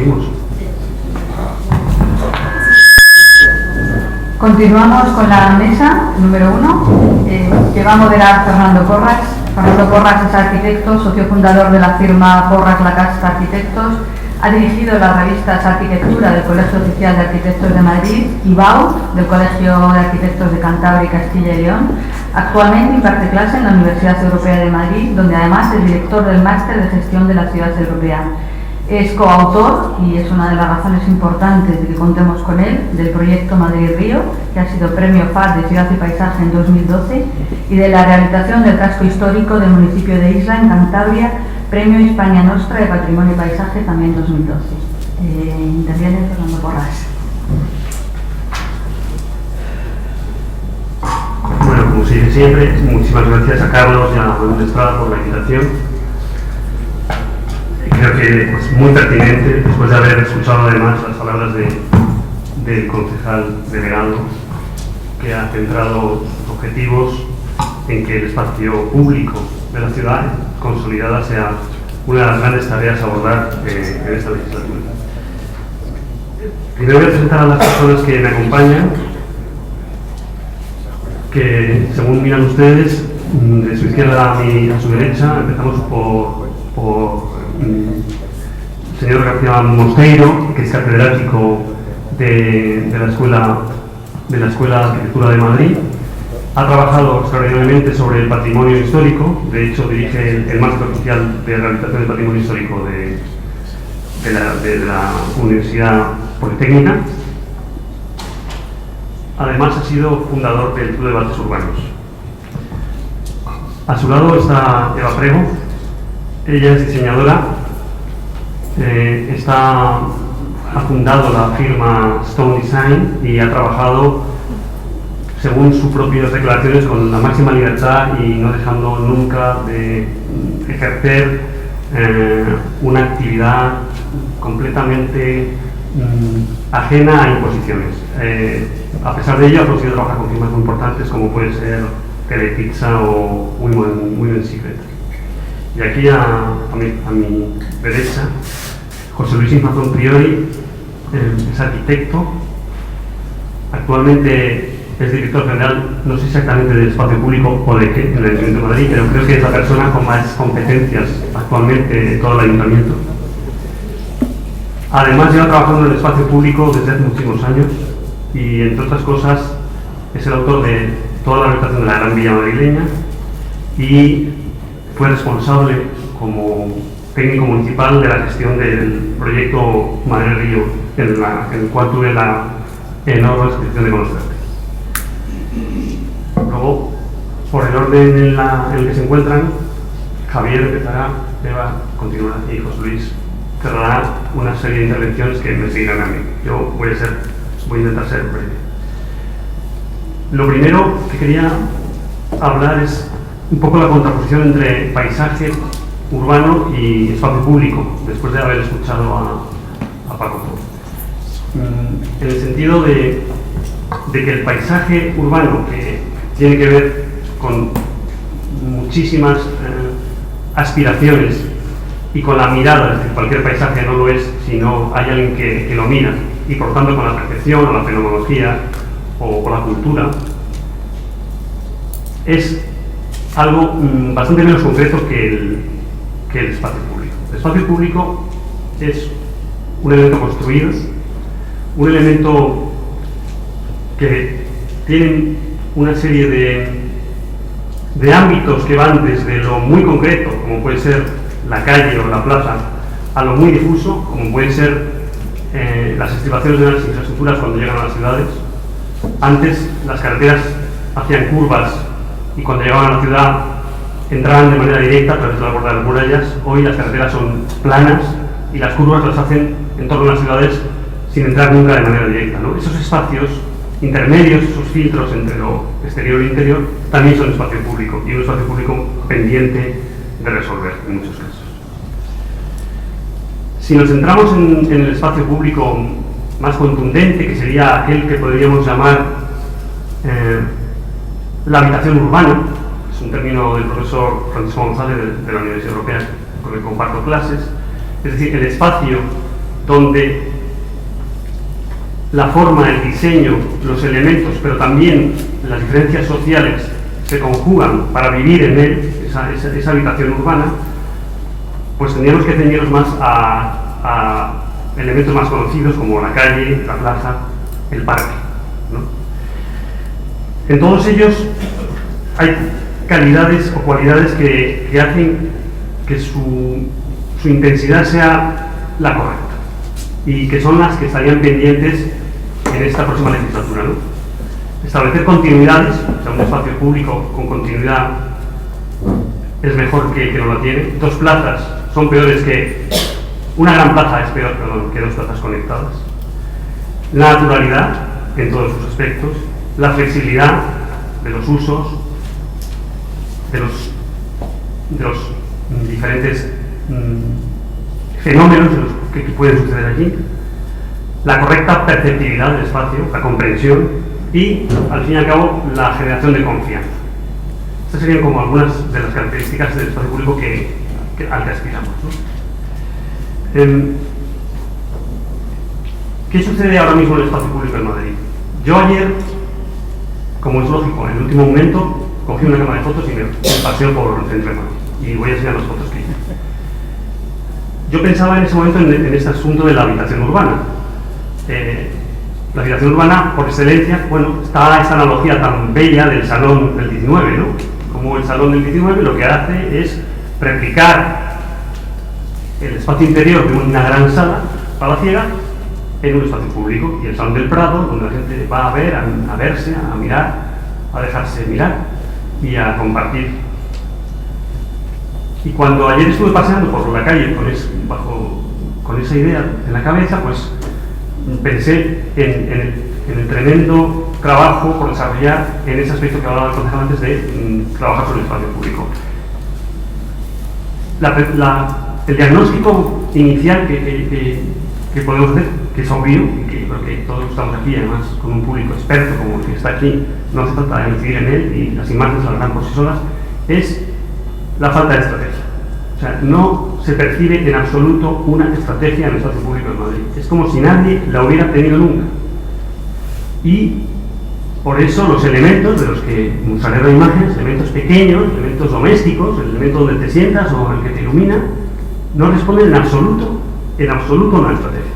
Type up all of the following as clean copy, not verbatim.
Seguimos. Continuamos con la mesa número 1, que va a moderar Fernando Porras. Fernando Porras es arquitecto, socio fundador de la firma Porras Lacasta Arquitectos. Ha dirigido las revistas Arquitectura del Colegio Oficial de Arquitectos de Madrid y BAU del Colegio de Arquitectos de Cantabria y Castilla y León. Actualmente imparte clase en la Universidad Europea de Madrid, donde además es director del Máster de Gestión de la Ciudad Europea. Es coautor, y es una de las razones importantes de que contemos con él, del proyecto Madrid-Río, que ha sido premio FAD de Ciudad y Paisaje en 2012, y de la rehabilitación del casco histórico del municipio de Isla, en Cantabria, premio Hispania Nostra de Patrimonio y Paisaje también 2012. Interviene Fernando Porras. Bueno, como se dice siempre, muchísimas gracias a Carlos y a Manuel Estrada por la invitación. Creo que es muy pertinente, después de haber escuchado además las palabras del concejal delegado, que ha centrado sus objetivos en que el espacio público de la ciudad consolidada sea una de las grandes tareas a abordar en esta legislatura. Primero voy a presentar a las personas que me acompañan, que según miran ustedes, de su izquierda a su derecha. Empezamos por el señor García Mosteiro, que es catedrático de la Escuela de Arquitectura de Madrid. Ha trabajado extraordinariamente sobre el patrimonio histórico, de hecho dirige el Máster Oficial de Rehabilitación del Patrimonio Histórico de la Universidad Politécnica. Además ha sido fundador del Club de Debates Urbanos. A su lado está Eva Prego. Ella es diseñadora, ha fundado la firma Stone Design y ha trabajado, según sus propias declaraciones, con la máxima libertad y no dejando nunca de ejercer una actividad completamente ajena a imposiciones. A pesar de ello, ha conseguido trabajar con firmas muy importantes como puede ser Telepizza o Women Secret. Y aquí a mi derecha, José Luis Infazón Priori, es arquitecto, actualmente es director general, no sé exactamente del espacio público o de qué, en el Ayuntamiento de Madrid, pero creo que es la persona con más competencias actualmente de todo el Ayuntamiento. Además lleva trabajando en el espacio público desde hace muchísimos años y, entre otras cosas, es el autor de toda la rehabilitación de la Gran Villa madrileña y fue responsable como técnico municipal de la gestión del proyecto Madrid-Río, en el cual tuve la enorme satisfacción de conocerte. Luego, por el orden en el que se encuentran, Javier empezará, Eva continuará y José Luis cerrará una serie de intervenciones que me seguirán a mí. Yo voy a intentar ser breve. Lo primero que quería hablar es un poco la contraposición entre paisaje urbano y espacio público, después de haber escuchado a Paco. En el sentido de que el paisaje urbano, que tiene que ver con muchísimas aspiraciones y con la mirada, es decir, cualquier paisaje no lo es si no hay alguien que lo mira, y por tanto con la percepción o la fenomenología o la cultura, es algo bastante menos concreto que el espacio público. El espacio público es un elemento construido, un elemento que tiene una serie de ámbitos que van desde lo muy concreto, como puede ser la calle o la plaza, a lo muy difuso, como pueden ser las estribaciones de las infraestructuras cuando llegan a las ciudades. Antes las carreteras hacían curvas y cuando llegaban a la ciudad entraban de manera directa a través de la puerta de las murallas. Hoy las carreteras son planas y las curvas las hacen en torno a las ciudades sin entrar nunca de manera directa, ¿no? Esos espacios intermedios, esos filtros entre lo exterior e interior, también son espacio público, y un espacio público pendiente de resolver en muchos casos. Si nos centramos en el espacio público más contundente, que sería aquel que podríamos llamar la habitación urbana, es un término del profesor Francisco González de la Universidad Europea, con el que comparto clases, es decir, el espacio donde la forma, el diseño, los elementos, pero también las diferencias sociales se conjugan para vivir en él, esa habitación urbana, pues tendríamos que ceñirnos más a elementos más conocidos como la calle, la plaza, el parque, ¿no? En todos ellos hay calidades o cualidades que hacen que su intensidad sea la correcta y que son las que estarían pendientes en esta próxima legislatura, ¿no? Establecer continuidades, o sea, un espacio público con continuidad es mejor que no la tiene. Dos plazas son peores que... Una gran plaza es peor, perdón, que dos plazas conectadas. La naturalidad en todos sus aspectos, la flexibilidad de los usos, de los diferentes fenómenos que pueden suceder allí, la correcta perceptibilidad del espacio, la comprensión y, al fin y al cabo, la generación de confianza. Estas serían como algunas de las características del espacio público al que aspiramos, ¿no? ¿Qué sucede ahora mismo en el espacio público en Madrid? Yo ayer, como es lógico, en el último momento cogí una cámara de fotos y me paseo por el centro de Madrid y voy a enseñar las fotos que hice. Yo pensaba en ese momento en este asunto de la habitación urbana. La habitación urbana, por excelencia, bueno, está esta analogía tan bella del salón del 19, ¿no? Como el salón del 19 lo que hace es replicar el espacio interior de una gran sala palaciega en un espacio público, y el Salón del Prado, donde la gente va a ver, a verse, a mirar, a dejarse mirar y a compartir. Y cuando ayer estuve paseando por la calle con esa idea en la cabeza, pues pensé en el tremendo trabajo por desarrollar en ese aspecto que hablaba el concejal antes de trabajar sobre el espacio público. El diagnóstico inicial que podemos hacer, que es obvio, y que creo que todos estamos aquí, además con un público experto como el que está aquí, no hace falta incidir en él y las imágenes hablarán por sí solas, es la falta de estrategia. O sea, no se percibe en absoluto una estrategia en el espacio público de Madrid. Es como si nadie la hubiera tenido nunca. Y por eso los elementos de los que nos salen las imágenes, elementos pequeños, elementos domésticos, el elemento donde te sientas o el que te ilumina, no responden en absoluto a una estrategia.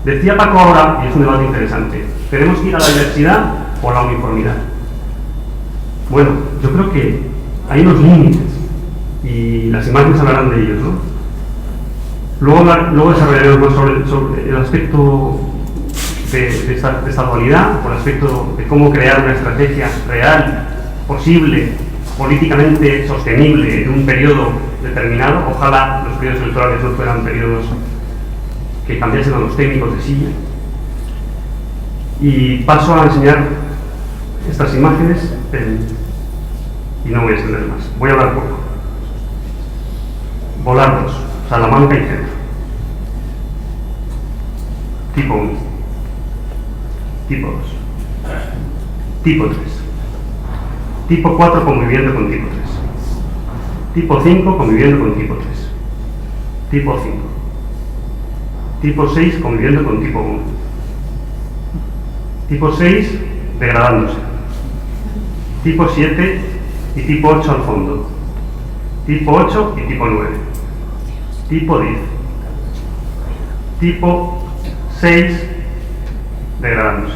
Decía Paco ahora, y es un debate interesante, ¿tenemos que ir a la diversidad o a la uniformidad? Bueno, yo creo que hay unos límites y las imágenes hablarán de ellos, ¿no? Luego desarrollaremos más sobre el aspecto de esta dualidad, por el aspecto de cómo crear una estrategia real, posible, políticamente sostenible en un periodo determinado. Ojalá los periodos electorales no fueran periodos que cambiasen a los técnicos de silla. Y paso a enseñar estas imágenes y no voy a extender más. Voy a hablar poco. Volardos, Salamanca y centro. Tipo 1. Tipo 2. Tipo 3. Tipo 4 conviviendo con tipo 3. Tipo 5 conviviendo con tipo 3. Tipo 5. Tipo 6 conviviendo con tipo 1. Tipo 6 degradándose. Tipo 7 y tipo 8 al fondo. Tipo 8 y tipo 9. Tipo 10. Tipo 6 degradándose.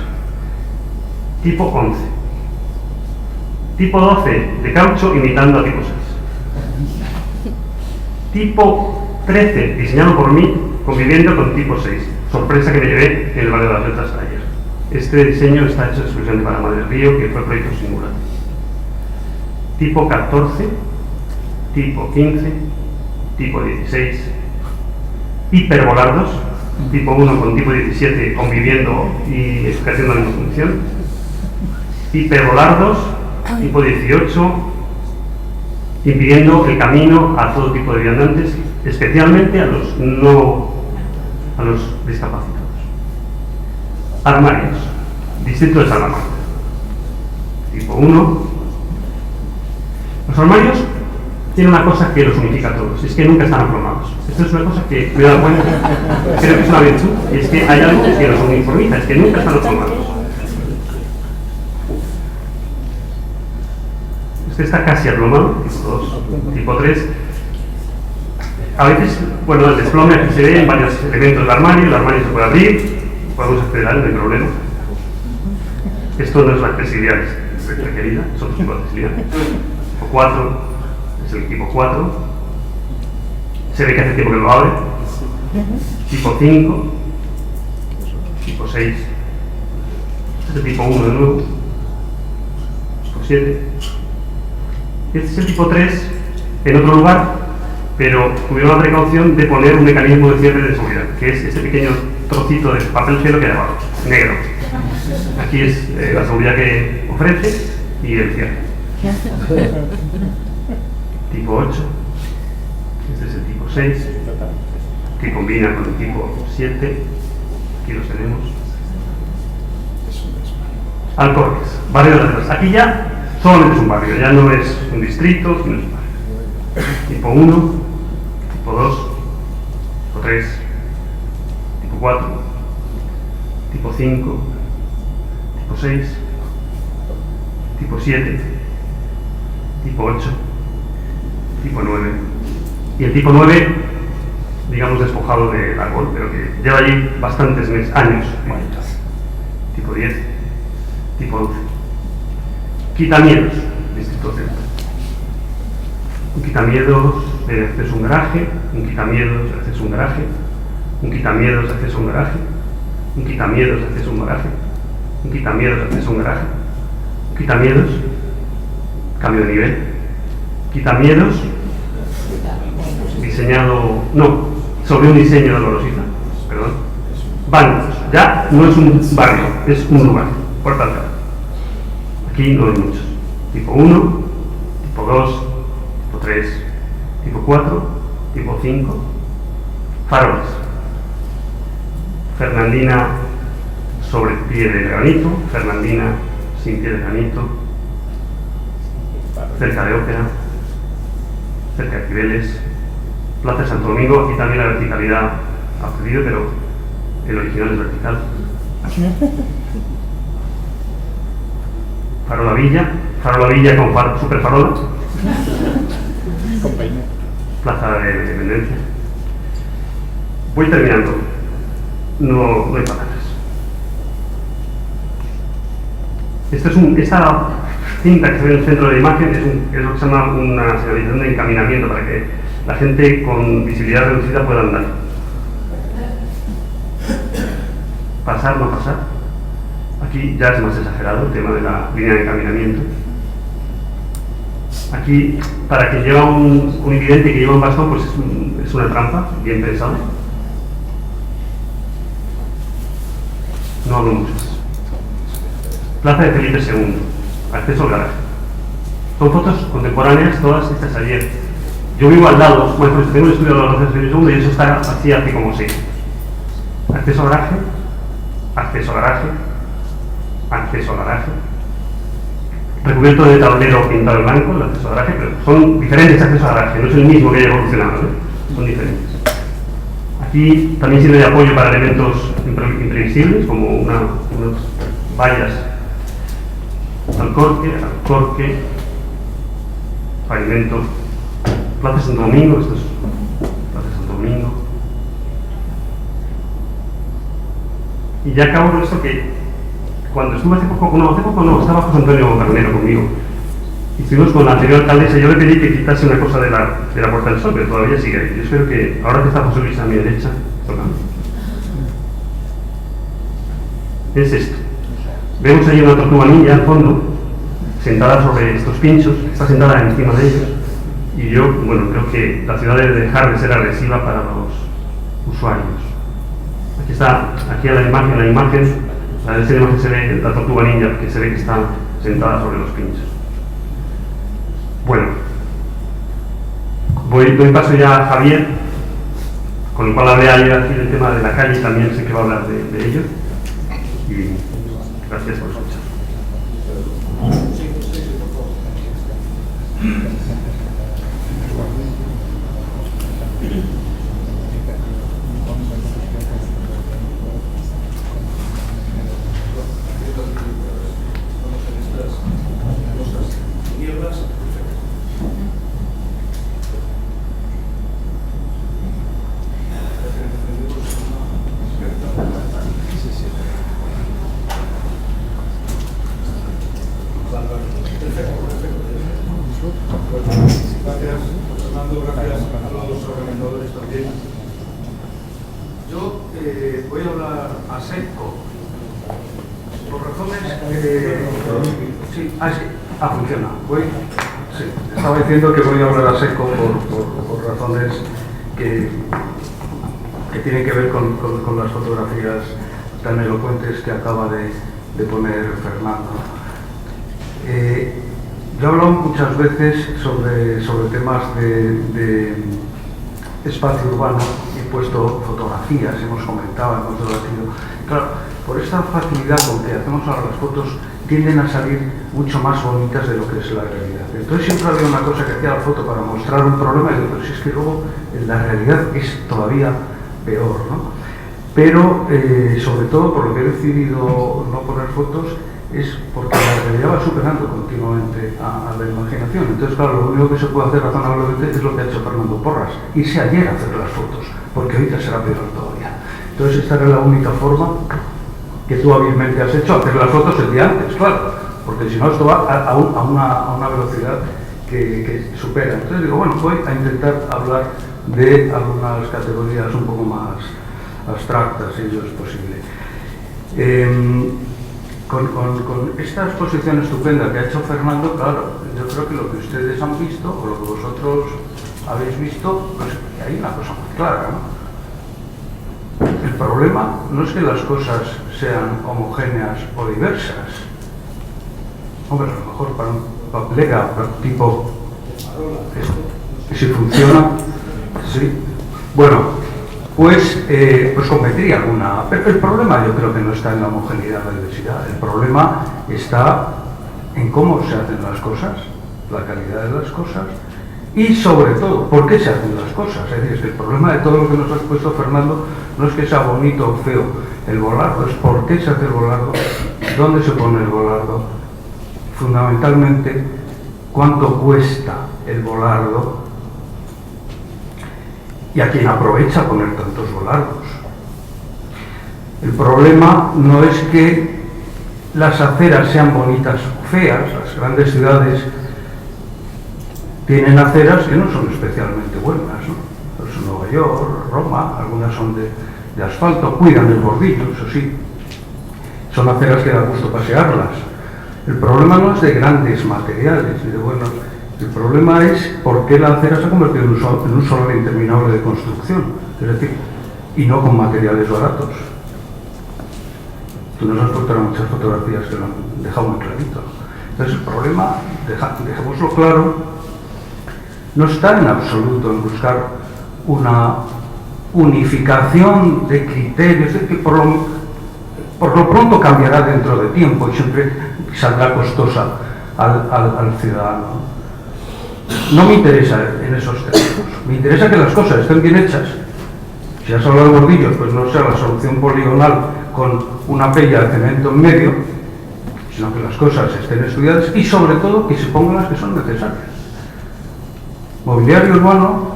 Tipo 11. Tipo 12 de caucho imitando a tipo 6. Tipo 13 diseñado por mí conviviendo con tipo 6. Sorpresa que me llevé en el barrio de las Letras ayer. Este diseño está hecho exclusivamente para Madre del Río, que fue proyecto singular. Tipo 14, tipo 15, tipo 16. Hipervolardos, tipo 1 con tipo 17 conviviendo y ejerciendo la misma función. Hipervolardos, tipo 18, impidiendo el camino a todo tipo de viandantes, especialmente a los discapacitados. Armarios, distrito de Salamanca. Tipo 1. Los armarios tiene una cosa que los unifica a todos, es que nunca están aplomados. Esto es una cosa que me he dado cuenta, creo que es una virtud, y es que hay algo que los uniformiza, es que nunca están aplomados. Este está casi aplomado, tipo 2, tipo 3. A veces, bueno, el desplome aquí se ve en varios elementos del armario, el armario se puede abrir, podemos acceder a él, no hay problema. Esto no es la accesibilidad requerida, es otro tipo de accesibilidad. Tipo 4, es el tipo 4. Se ve que hace tiempo que lo abre. Tipo 5. Tipo 6. Este es el tipo 1 de nuevo. Tipo 7. Este es el tipo 3 en otro lugar, pero tuvieron la precaución de poner un mecanismo de cierre de seguridad, que es este pequeño trocito de papel cielo que hay abajo, negro. Aquí es la seguridad que ofrece y el cierre. Tipo 8. Este es el tipo 6, que combina con el tipo 7. Aquí los tenemos. Alcorques, barrio de las Letras. Aquí ya solamente es un barrio, ya no es un distrito, sino es un barrio. Tipo 1, tipo 2, tipo 3, tipo 4, tipo 5, tipo 6, tipo 7, tipo 8, tipo 9. Y el tipo 9, digamos, despojado del árbol, pero que lleva allí bastantes años. Tipo 10, tipo 12. Quitamiedos, distrito centro. Un quitamiedos de acceso a un garaje, un quitamiedos de acceso a un garaje, un quitamiedos de acceso a un garaje, un quitamiedos de acceso a un garaje, un quitamiedos de acceso a un garaje, un quitamiedos, cambio de nivel, quitamiedos, diseñado, no, sobre un diseño de Gorosita, perdón, bancos, ya no es un barrio, es un lugar, por tanto, aquí no hay muchos, tipo 1, tipo 2, tipo 3, tipo 4, tipo 5, faroles, Fernandina sobre pie de granito, Fernandina sin pie de granito, cerca de Ópera, cerca de Cibeles, Plaza de Santo Domingo. Aquí también la verticalidad ha perdido, pero el original es vertical. Farola Villa con super farola. Plaza de Dependencia. Voy terminando. No hay palabras. Esta cinta que se ve en el centro de la imagen es lo que se llama una señalización de encaminamiento para que la gente con visibilidad reducida pueda andar. Pasar, no pasar. Aquí ya es más exagerado el tema de la línea de encaminamiento. Aquí, para que lleva un invidente que lleva un bastón, pues es una trampa, bien pensado. No hablo muchas. Plaza de Felipe II, acceso al garaje. Son fotos contemporáneas, todas estas ayer. Yo vivo al lado, bueno, pues tengo un estudio de la Plaza de Felipe II y eso está así hace como 6. Acceso al garaje, acceso al garaje, acceso al garaje. Recubierto de tablero pintado en blanco, el acceso al garaje, pero son diferentes accesos al garaje, no es el mismo que haya evolucionado, son diferentes. Aquí también sirve de apoyo para elementos imprevisibles, como unas vallas, alcorque, pavimento, Plaza Santo Domingo, esto es Plaza Santo Domingo. Y ya acabo con esto que cuando estuve hace poco no, estaba José Antonio Carnero conmigo. Y estuvimos con la anterior alcaldesa, yo le pedí que quitase una cosa de la Puerta del Sol, pero todavía sigue ahí. Yo espero que, ahora que está José Luis a mi derecha, tocando. Es esto. Vemos ahí una tortuga ninja al fondo, sentada sobre estos pinchos, está sentada encima de ellos. Y yo, bueno, creo que la ciudad debe dejar de ser agresiva para los usuarios. Aquí está, aquí a la imagen, la de esta imagen se ve la tortuga ninja, que se ve que está sentada sobre los pinchos. Bueno, doy paso ya a Javier, con el cual hablé ayer aquí del tema de la calle, también sé que va a hablar de ello. Y gracias por escuchar. personas. Gracias, Fernando, gracias a los organizadores también. Yo voy a hablar a seco, por razones funciona. Estaba diciendo que voy a hablar a seco por razones que tienen que ver con las fotografías tan elocuentes que acaba de poner Fernando. Yo he hablado muchas veces sobre temas de espacio urbano, he puesto fotografías, hemos comentado, hemos debatido. Claro, por esta facilidad con que hacemos ahora las fotos, tienden a salir mucho más bonitas de lo que es la realidad. Entonces siempre había una cosa que hacía la foto para mostrar un problema y digo, pero si es que luego la realidad es todavía peor, ¿no? Pero sobre todo por lo que he decidido no poner fotos es porque la realidad va superando continuamente a la imaginación. Entonces, claro, lo único que se puede hacer razonablemente es lo que ha hecho Fernando Porras. Irse ayer a hacer las fotos, porque ahorita será peor todavía. Entonces, esta era la única forma que tú hábilmente has hecho, hacer las fotos el día antes, claro, porque si no esto va a una velocidad que supera. Entonces digo, bueno, voy a intentar hablar de algunas categorías un poco más abstractas, si ello es posible. Con esta exposición estupenda que ha hecho Fernando, claro, yo creo que lo que ustedes han visto, o lo que vosotros habéis visto, pues hay una cosa muy clara, ¿no? El problema no es que las cosas sean homogéneas o diversas. Hombre, a lo mejor para un paplega tipo si funciona, sí. Bueno, pues cometería alguna. Pero el problema yo creo que no está en la homogeneidad de la diversidad. El problema está en cómo se hacen las cosas, la calidad de las cosas y sobre todo, por qué se hacen las cosas. Es decir, es que el problema de todo lo que nos ha expuesto Fernando no es que sea bonito o feo el volardo, es por qué se hace el volardo, dónde se pone el volardo, fundamentalmente cuánto cuesta el volardo y a quién aprovecha poner tantos volardos. El problema no es que las aceras sean bonitas o feas, las grandes ciudades tienen aceras que no son especialmente buenas, ¿no? Pues Nueva York, Roma, algunas son de asfalto, cuidan el bordillo, eso sí, son aceras que da gusto pasearlas. El problema no es de grandes materiales y de buenos. El problema es por qué la acera se ha convertido en un solar interminable de construcción, es decir, y no con materiales baratos. Tú nos has puesto muchas fotografías que lo han dejado muy clarito. Entonces el problema, dejémoslo claro, no está en absoluto en buscar una unificación de criterios, que por lo pronto cambiará dentro de tiempo y siempre saldrá costosa al ciudadano. No me interesa en esos términos, me interesa que las cosas estén bien hechas. Si has hablado de bordillos, pues no sea la solución poligonal con una pella de cemento en medio, sino que las cosas estén estudiadas y sobre todo que se pongan las que son necesarias. Mobiliario urbano,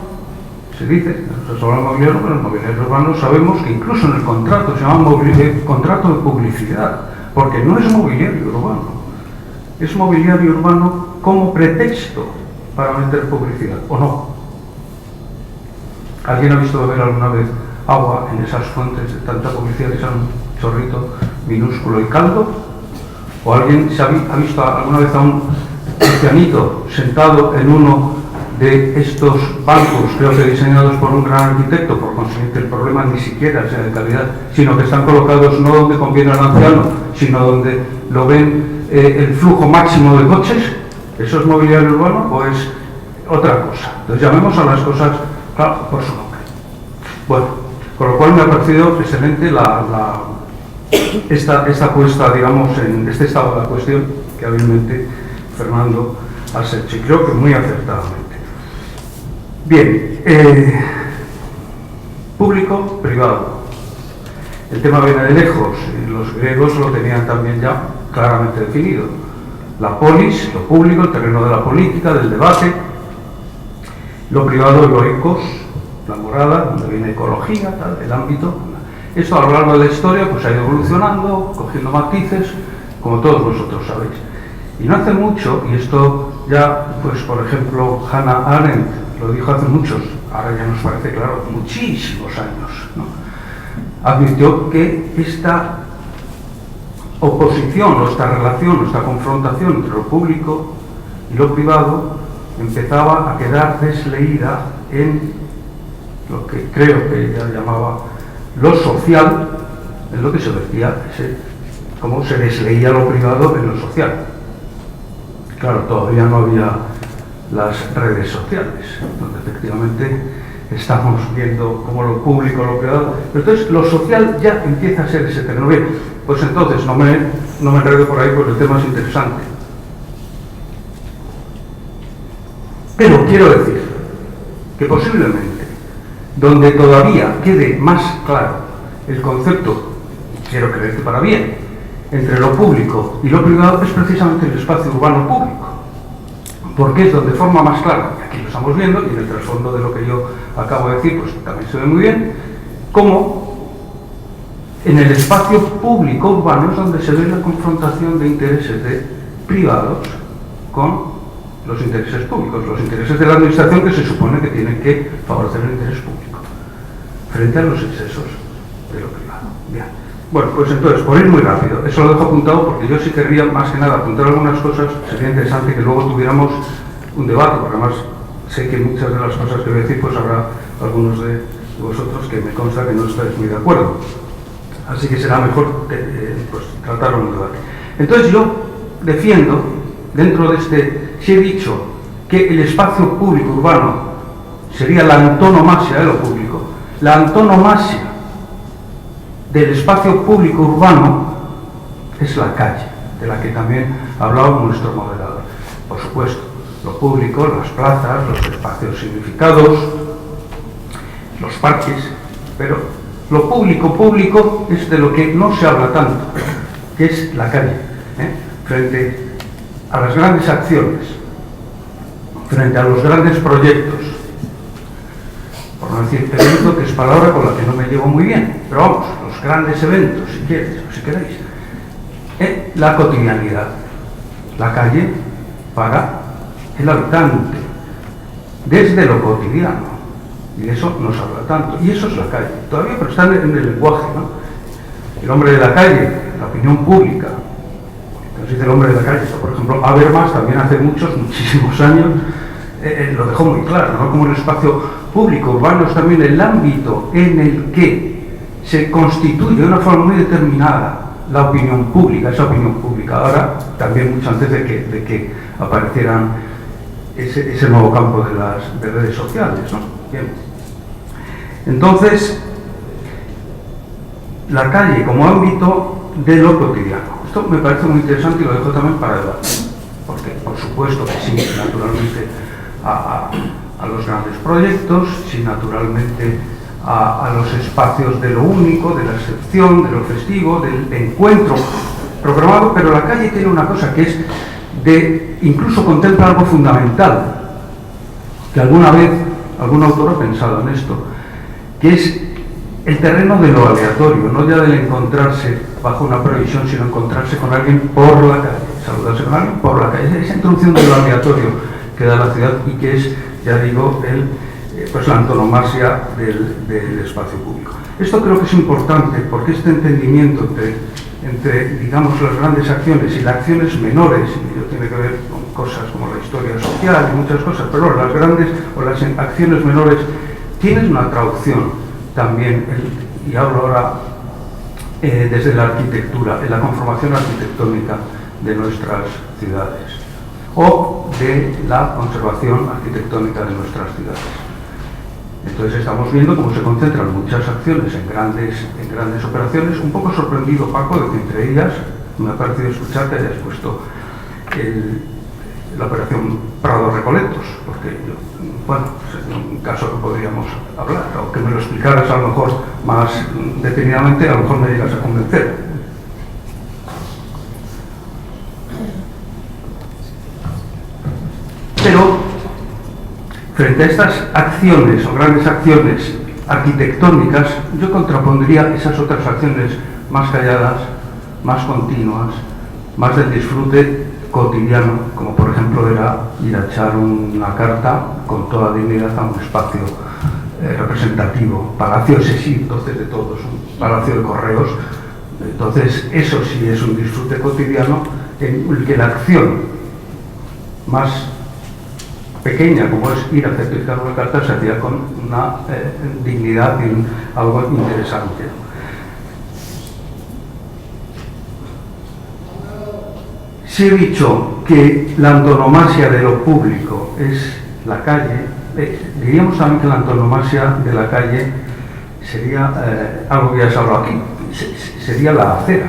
se dice, se habla de mobiliario, pero en el mobiliario urbano sabemos que incluso en el contrato se llama contrato de publicidad, porque no es mobiliario urbano, es mobiliario urbano como pretexto para meter publicidad, ¿o no? ¿Alguien ha visto beber alguna vez agua en esas fuentes de tanta publicidad que sea un chorrito minúsculo y caldo? ¿O alguien ha visto alguna vez a un ancianito sentado en uno de estos bancos, creo que diseñados por un gran arquitecto, por consiguiente el problema ni siquiera sea de calidad, sino que están colocados no donde conviene al anciano, sino donde lo ven el flujo máximo de coches? ¿Eso es mobiliario urbano o es otra cosa? Entonces llamemos a las cosas, claro, por su nombre. Bueno, con lo cual me ha parecido excelente esta puesta, digamos, en este estado de la cuestión que hábilmente Fernando ha hecho, y creo que muy acertadamente. Bien, público, privado. El tema viene de lejos, y los griegos lo tenían también ya claramente definido. La polis, lo público, el terreno de la política, del debate. Lo privado, lo ecos, la morada, donde viene ecología, tal, el ámbito. Esto a lo largo de la historia pues ha ido evolucionando, cogiendo matices, como todos vosotros sabéis. Y no hace mucho, y esto ya, pues por ejemplo, Hannah Arendt lo dijo hace muchos, ahora ya nos parece claro, muchísimos años, ¿no? Advirtió que esta oposición, o esta relación, o esta confrontación entre lo público y lo privado empezaba a quedar desleída en lo que creo que ella llamaba lo social, en lo que se decía, cómo se desleía lo privado en lo social. Claro, todavía no había las redes sociales, donde efectivamente estamos viendo cómo lo público, lo privado, pero entonces lo social ya empieza a ser ese terreno. Bien, pues entonces no me enredo por ahí porque el tema es interesante. Pero quiero decir que posiblemente donde todavía quede más claro el concepto, quiero creer que para bien, entre lo público y lo privado es precisamente el espacio urbano público, porque es donde forma más claro, y aquí lo estamos viendo, y en el trasfondo de lo que yo acabo de decir, pues también se ve muy bien, cómo en el espacio público urbano es donde se ve la confrontación de intereses de privados con los intereses públicos, los intereses de la administración que se supone que tienen que favorecer el interés público, frente a los excesos de lo privado. Bien. Bueno, pues entonces, por ir muy rápido, eso lo dejo apuntado porque yo sí querría más que nada apuntar algunas cosas, sería interesante que luego tuviéramos un debate, porque además sé que muchas de las cosas que voy a decir, pues habrá algunos de vosotros que me consta que no estáis muy de acuerdo. Así que será mejor pues, tratarlo en un debate. Entonces yo defiendo, dentro de este, si he dicho que el espacio público urbano sería la antonomasia de lo público, la antonomasia del espacio público urbano es la calle, de la que también ha hablado nuestro moderador. Por supuesto, lo público, las plazas, los espacios significados, los parques, pero lo público es de lo que no se habla tanto, que es la calle, frente a las grandes acciones, frente a los grandes proyectos, por no decir evento, que es palabra con la que no me llevo muy bien, pero vamos, los grandes eventos, si quieres o si queréis, la cotidianidad, la calle para el habitante, desde lo cotidiano, y de eso no se habla tanto, y eso es la calle, todavía pero está en el lenguaje, ¿no? El hombre de la calle, la opinión pública, entonces dice el hombre de la calle, por ejemplo, Habermas también hace muchísimos años, lo dejó muy claro, ¿no? Como el espacio público urbano es también el ámbito en el que se constituye de una forma muy determinada la opinión pública, esa opinión pública. Ahora, también mucho antes de que aparecieran ese nuevo campo de redes sociales, ¿no? Bien. Entonces, la calle como ámbito de lo cotidiano. Esto me parece muy interesante y lo dejo también para debate, porque por supuesto que sí, naturalmente, a los grandes proyectos, sí, naturalmente a los espacios de lo único, de la excepción, de lo festivo, del encuentro programado, pero la calle tiene una cosa que es incluso contempla algo fundamental, que alguna vez algún autor ha pensado en esto, que es el terreno de lo aleatorio, no ya del encontrarse bajo una prohibición, sino encontrarse con alguien por la calle, saludarse con alguien por la calle, esa introducción de lo aleatorio que da la ciudad y que es, ya digo, pues la antonomasia del espacio público. Esto creo que es importante porque este entendimiento entre digamos, las grandes acciones y las acciones menores, y ello tiene que ver con cosas como la historia social y muchas cosas, pero las grandes o las acciones menores tienen una traducción también, y hablo ahora desde la arquitectura, en la conformación arquitectónica de nuestras ciudades, o de la conservación arquitectónica de nuestras ciudades. Entonces estamos viendo cómo se concentran muchas acciones en grandes operaciones. Un poco sorprendido, Paco, de que entre ellas me ha parecido escucharte hayas puesto la operación Prado Recoletos, porque yo, bueno, pues en un caso que podríamos hablar, o que me lo explicaras a lo mejor más detenidamente, a lo mejor me llegas a convencer. Pero frente a estas acciones o grandes acciones arquitectónicas, yo contrapondría esas otras acciones más calladas, más continuas, más del disfrute cotidiano, como por ejemplo era ir a echar una carta con toda dignidad a un espacio representativo. Palacio ese sí, entonces de todos, un palacio de correos. Entonces eso sí es un disfrute cotidiano en el que la acción más pequeña, como es ir a certificar una carta, se hacía con una dignidad y algo interesante. Si he dicho que la antonomasia de lo público es la calle, diríamos también que la antonomasia de la calle sería algo que ya se ha hablado aquí, sería la acera.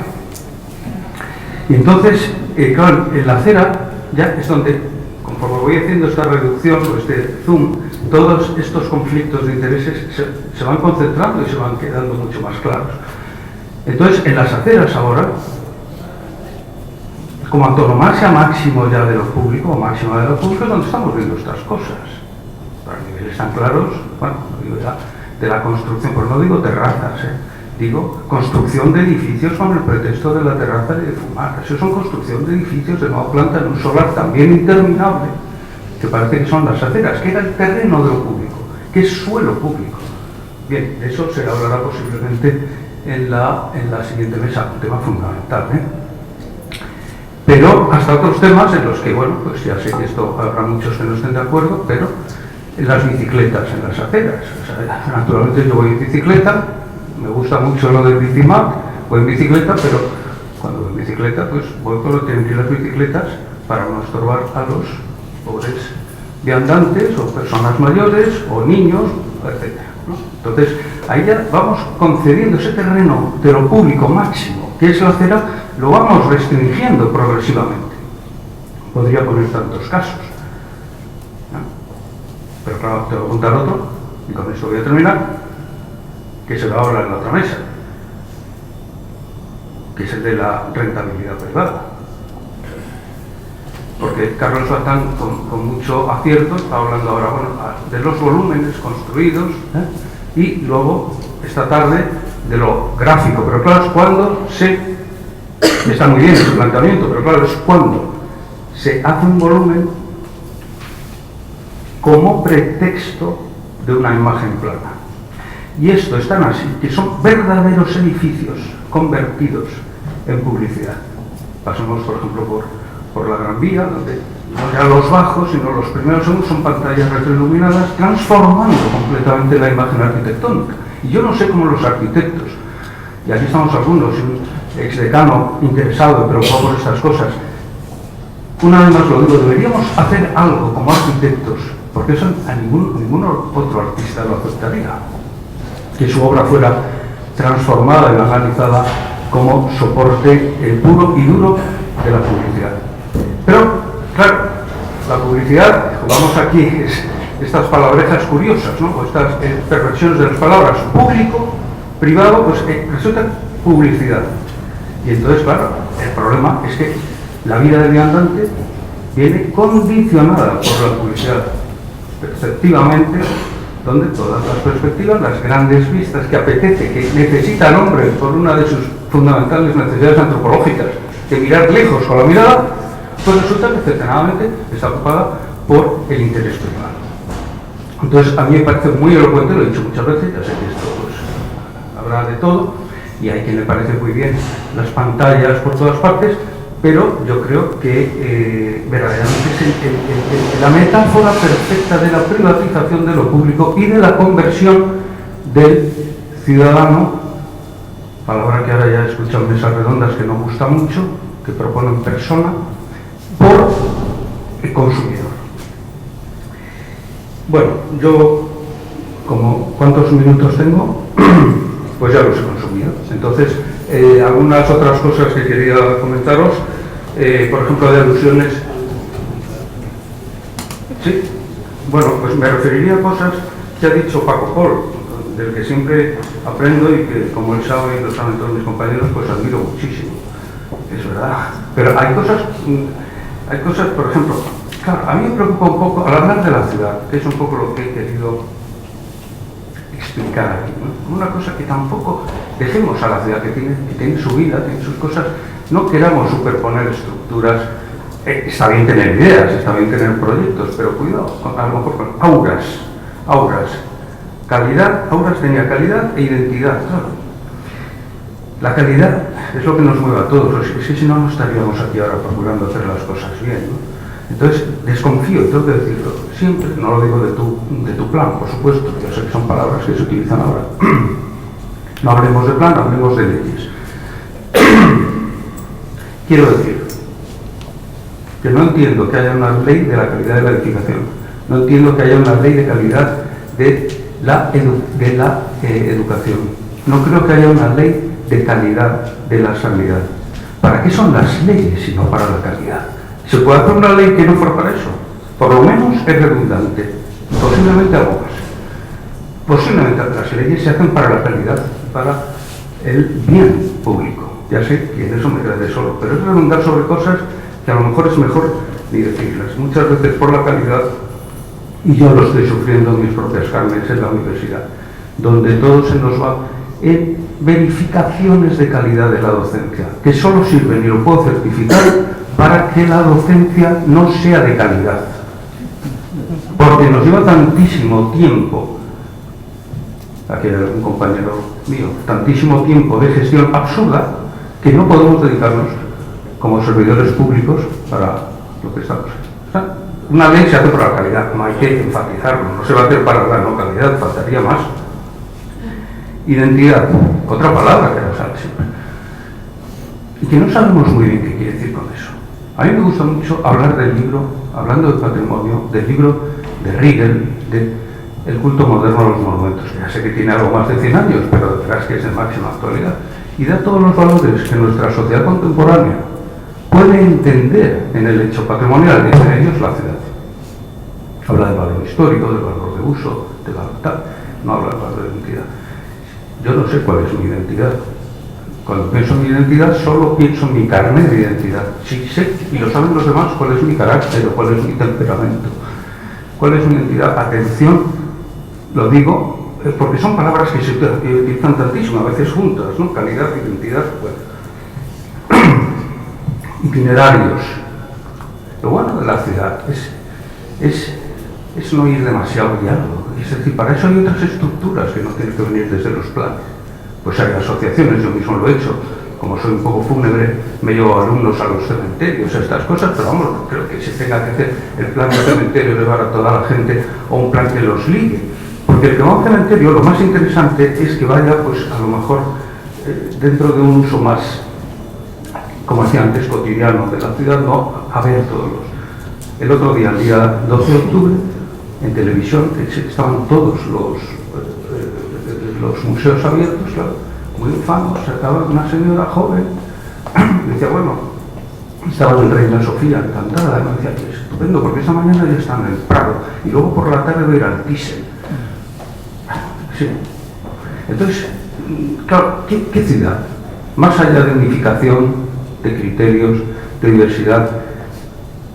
Y entonces, claro, en la acera ya es donde, conforme voy haciendo esta reducción o este zoom, todos estos conflictos de intereses se van concentrando y se van quedando mucho más claros. Entonces, en las aceras ahora, como antonomasia máximo ya de lo público, o máxima de lo público, es donde estamos viendo estas cosas. Para niveles tan claros, bueno, digo ya, de la construcción, pues no digo terrazas, digo construcción de edificios con el pretexto de la terraza y de fumar. Eso son construcción de edificios de nueva planta en un solar también interminable, que parece que son las aceras, que era el terreno de lo público, que es suelo público. Bien, de eso se hablará posiblemente en la siguiente mesa, un tema fundamental, Pero hasta otros temas en los que, bueno, pues ya sé que esto habrá muchos que no estén de acuerdo, pero en las bicicletas, en las aceras. O sea, naturalmente yo voy en bicicleta, me gusta mucho lo del bicimap, voy en bicicleta, pero cuando voy en bicicleta, pues voy por lo que tienen que ir las bicicletas para no estorbar a los pobres viandantes o personas mayores o niños, etc. ¿no? Entonces, ahí ya vamos concediendo ese terreno de lo público máximo, que es la acera, lo vamos restringiendo progresivamente. Podría poner tantos casos, ¿no? Pero claro, te voy a contar otro, y con eso voy a terminar, que se va a hablar en la otra mesa, que es el de la rentabilidad privada. Porque Carlos Batán, con mucho acierto, está hablando ahora, bueno, de los volúmenes construidos, y luego, esta tarde, de lo gráfico. Pero claro, es cuando está muy bien ese planteamiento, pero claro, es cuando se hace un volumen como pretexto de una imagen plana. Y esto es tan así, que son verdaderos edificios convertidos en publicidad. Pasamos, por ejemplo, por la Gran Vía, donde no ya los bajos, sino los primeros segundos son pantallas retroiluminadas, transformando completamente la imagen arquitectónica. Y yo no sé cómo los arquitectos, y aquí estamos algunos, un exdecano interesado, preocupado por estas cosas, una vez más lo digo, deberíamos hacer algo como arquitectos, porque eso a ningún otro artista lo aceptaría, que su obra fuera transformada y analizada como soporte puro y duro de la publicidad. Pero, claro, la publicidad, jugamos aquí estas palabrejas curiosas, ¿no? O estas perversiones de las palabras público, privado, pues resulta publicidad. Y entonces, claro, el problema es que la vida del viandante viene condicionada por la publicidad, perceptivamente, donde todas las perspectivas, las grandes vistas que apetece, que necesita el hombre por una de sus fundamentales necesidades antropológicas, de mirar lejos con la mirada, pues resulta que excepcionalmente está ocupada por el interés privado. Entonces, a mí me parece muy elocuente, lo he dicho muchas veces, ya sé que esto pues habrá de todo, y hay quien le parece muy bien las pantallas por todas partes, pero yo creo que verdaderamente es la metáfora perfecta de la privatización de lo público y de la conversión del ciudadano, palabra que ahora ya he escuchado en mesas redondas que no gusta mucho, que proponen persona, por el consumidor. Bueno, yo, como ¿cuántos minutos tengo? Pues ya los he consumido. Entonces, algunas otras cosas que quería comentaros, por ejemplo, de alusiones. Sí, bueno, pues me referiría a cosas que ha dicho Paco Pol, del que siempre aprendo y que, como él sabe y lo saben todos mis compañeros, pues admiro muchísimo. Es verdad. Pero hay cosas, por ejemplo, Claro, a mí me preocupa un poco, al hablar de la ciudad, que es un poco lo que he querido explicar aquí, ¿no? Una cosa que tampoco dejemos a la ciudad, que tiene su vida, tiene sus cosas, no queramos superponer estructuras. Está bien tener ideas, está bien tener proyectos, pero cuidado, a lo mejor con auras. Calidad, auras tenía calidad e identidad, claro. La calidad es lo que nos mueve a todos, es que si no, no estaríamos aquí ahora procurando hacer las cosas bien, ¿no? Entonces, desconfío, tengo que decirlo, siempre, no lo digo de tu plan, por supuesto, yo sé que son palabras que se utilizan ahora. No hablemos de plan, hablemos de leyes. Quiero decir que no entiendo que haya una ley de la calidad de la edificación, no entiendo que haya una ley de calidad de la educación, no creo que haya una ley de calidad de la sanidad. ¿Para qué son las leyes si no para la calidad? ¿Se puede hacer una ley que no fuera para eso? Por lo menos es redundante, posiblemente algo más. Posiblemente las leyes se hacen para la calidad, para el bien público. Ya sé que en eso me quedaré solo, pero es redundar sobre cosas que a lo mejor es mejor ni decirlas. Muchas veces por la calidad, y yo lo estoy sufriendo en mis propias carnes en la universidad, donde todo se nos va en verificaciones de calidad de la docencia, que solo sirven, y lo puedo certificar, para que la docencia no sea de calidad. Porque nos lleva tantísimo tiempo, aquí hay un compañero mío, tantísimo tiempo de gestión absurda, que no podemos dedicarnos como servidores públicos para lo que estamos. O sea, una ley se hace por la calidad, no hay que enfatizarlo, no se va a hacer para la no calidad, faltaría más. Identidad, otra palabra que nos sale siempre. Y que no sabemos muy bien qué quiere decir con eso. A mí me gusta mucho hablar del libro, hablando de patrimonio, del libro de Riegel, de El culto moderno a los monumentos. Ya sé que tiene algo más de 100 años, pero verás que es de máxima actualidad. Y da todos los valores que nuestra sociedad contemporánea puede entender en el hecho patrimonial, de ellos la ciudad. Habla del valor histórico, del valor de uso, del valor tal, no habla del valor de identidad. Yo no sé cuál es mi identidad. Cuando pienso en mi identidad, solo pienso en mi carne de identidad. Sí sé, y lo saben los demás, cuál es mi carácter o cuál es mi temperamento. ¿Cuál es mi identidad? Atención, lo digo, porque son palabras que se utilizan tantísimo, a veces juntas, ¿no? Calidad, identidad, bueno. Itinerarios. Lo bueno de la ciudad es no ir demasiado guiado. Es decir, para eso hay otras estructuras que no tienen que venir desde los planes. Pues hay asociaciones, yo mismo lo he hecho, como soy un poco fúnebre, me llevo alumnos a los cementerios, a estas cosas, pero vamos, no creo que se tenga que hacer el plan de cementerio llevar a toda la gente o un plan que los ligue. Porque el que va a un cementerio, lo más interesante es que vaya, pues a lo mejor, dentro de un uso más, como decía antes, cotidiano de la ciudad, no a ver todos los. El otro día, el día 12 de octubre, en televisión, estaban todos los museos abiertos, claro, muy famosos, sacaba una señora joven, decía, bueno, estaba en Reina Sofía, encantada, me decía, que estupendo, porque esa mañana ya están en el Prado, y luego por la tarde voy a ir al Thyssen. Sí. Entonces, claro, ¿qué ciudad? Más allá de unificación, de criterios, de diversidad,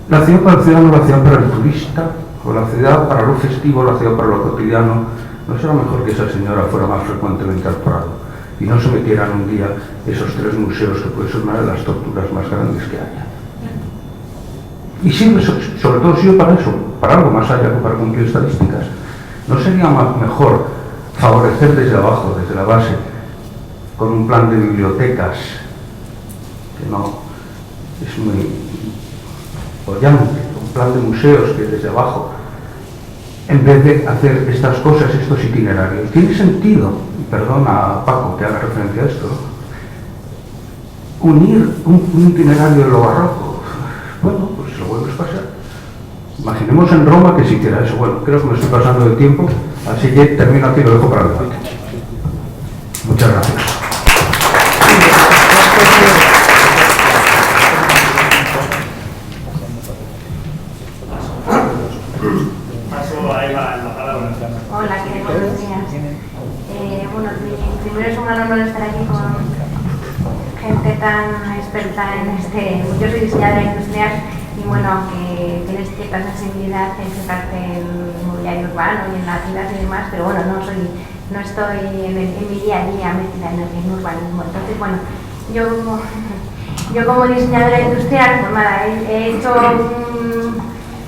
la ciudad para el ciudadano, la ciudad para el turista, o la ciudad para lo festivo, la ciudad para lo cotidiano, ¿no será mejor que esa señora fuera más frecuentemente al Prado y no se metieran un día esos 3 museos, que puede ser una de las torturas más grandes que haya? Y sirve, sobre todo sirve para eso, para algo más allá que para cumplir estadísticas. ¿No sería mejor favorecer desde abajo, desde la base, con un plan de bibliotecas, que no es muy bollante, un plan de museos que desde abajo, en vez de hacer estas cosas, estos itinerarios? Tiene sentido, y perdona a Paco que haga referencia a esto, ¿no? Unir un itinerario de lo barroco. Bueno, pues lo vuelves a pasar. Imaginemos en Roma que se hiciera eso. Bueno, creo que me estoy pasando de tiempo, así que termino aquí y lo dejo para el debate. Muchas gracias. Hola, buenos días. Bueno, primero es un honor estar aquí con gente tan experta en este. Yo soy diseñadora industrial y bueno, aunque tienes cierta sensibilidad en fijarte en el mobiliario urbano y en la ciudad y demás, pero bueno, no estoy en mi día a día metida en el urbanismo. Entonces, bueno, yo como diseñadora industrial, pues nada,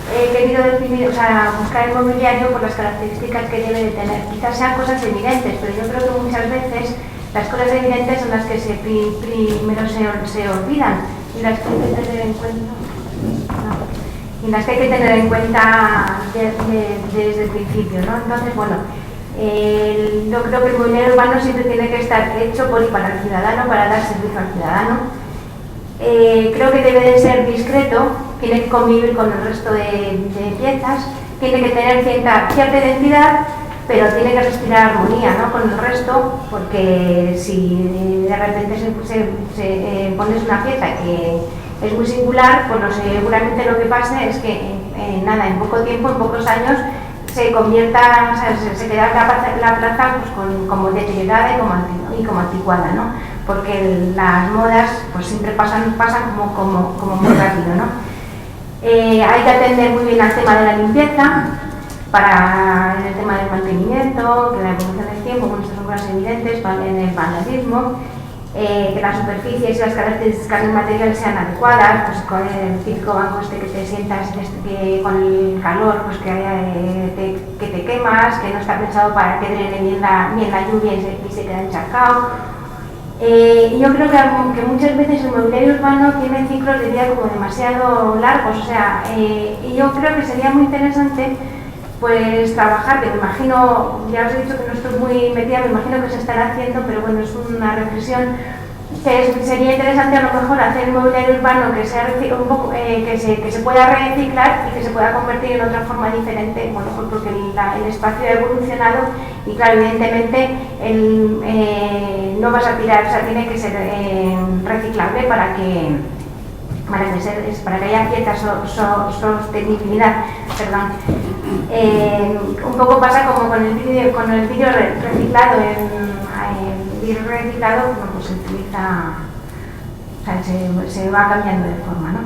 he querido definir, o sea, buscar el mobiliario por las características que debe de tener. Quizás sean cosas evidentes, pero yo creo que muchas veces las cosas evidentes son las que primero se olvidan y las que hay que tener en cuenta. Desde el principio, ¿no? Entonces, bueno, yo creo que el mobiliario urbano siempre tiene que estar hecho por y para el ciudadano, para dar servicio al ciudadano. Creo que debe de ser discreto, tiene que convivir con el resto de piezas, tiene que tener cierta identidad, pero tiene que respirar armonía, ¿no?, con el resto, porque si de repente pones una pieza que es muy singular, pues seguramente lo que pase es que en poco tiempo, en pocos años, se convierta, o sea, se queda la plaza pues, como deteriorada y como anticuada, ¿no? Porque las modas pues siempre pasan como muy rápido, ¿no? Hay que atender muy bien al tema de la limpieza, en el tema del mantenimiento, que la evolución del tiempo, con estas son cosas evidentes, en el vandalismo, que las superficies y las características del material sean adecuadas, pues con el típico banco que te sientas que con el calor pues que te quemas, que no está pensado para que drene bien la lluvia y se queda encharcado. Yo creo que muchas veces el mobiliario urbano tiene ciclos de vida como demasiado largos, o sea, y yo creo que sería muy interesante pues trabajar, que me imagino, ya os he dicho que no estoy muy metida, me imagino que se estará haciendo, pero bueno, es una reflexión que sería interesante a lo mejor hacer un mobiliario urbano que sea que se pueda reciclar y que se pueda convertir en otra forma diferente, bueno, porque el espacio ha evolucionado y claro, evidentemente no vas a tirar, o sea, tiene que ser reciclable para que haya cierta sostenibilidad. Un poco pasa como con el vidrio reciclado. El vidrio reciclado pues se utiliza, o sea, se va cambiando de forma, ¿no?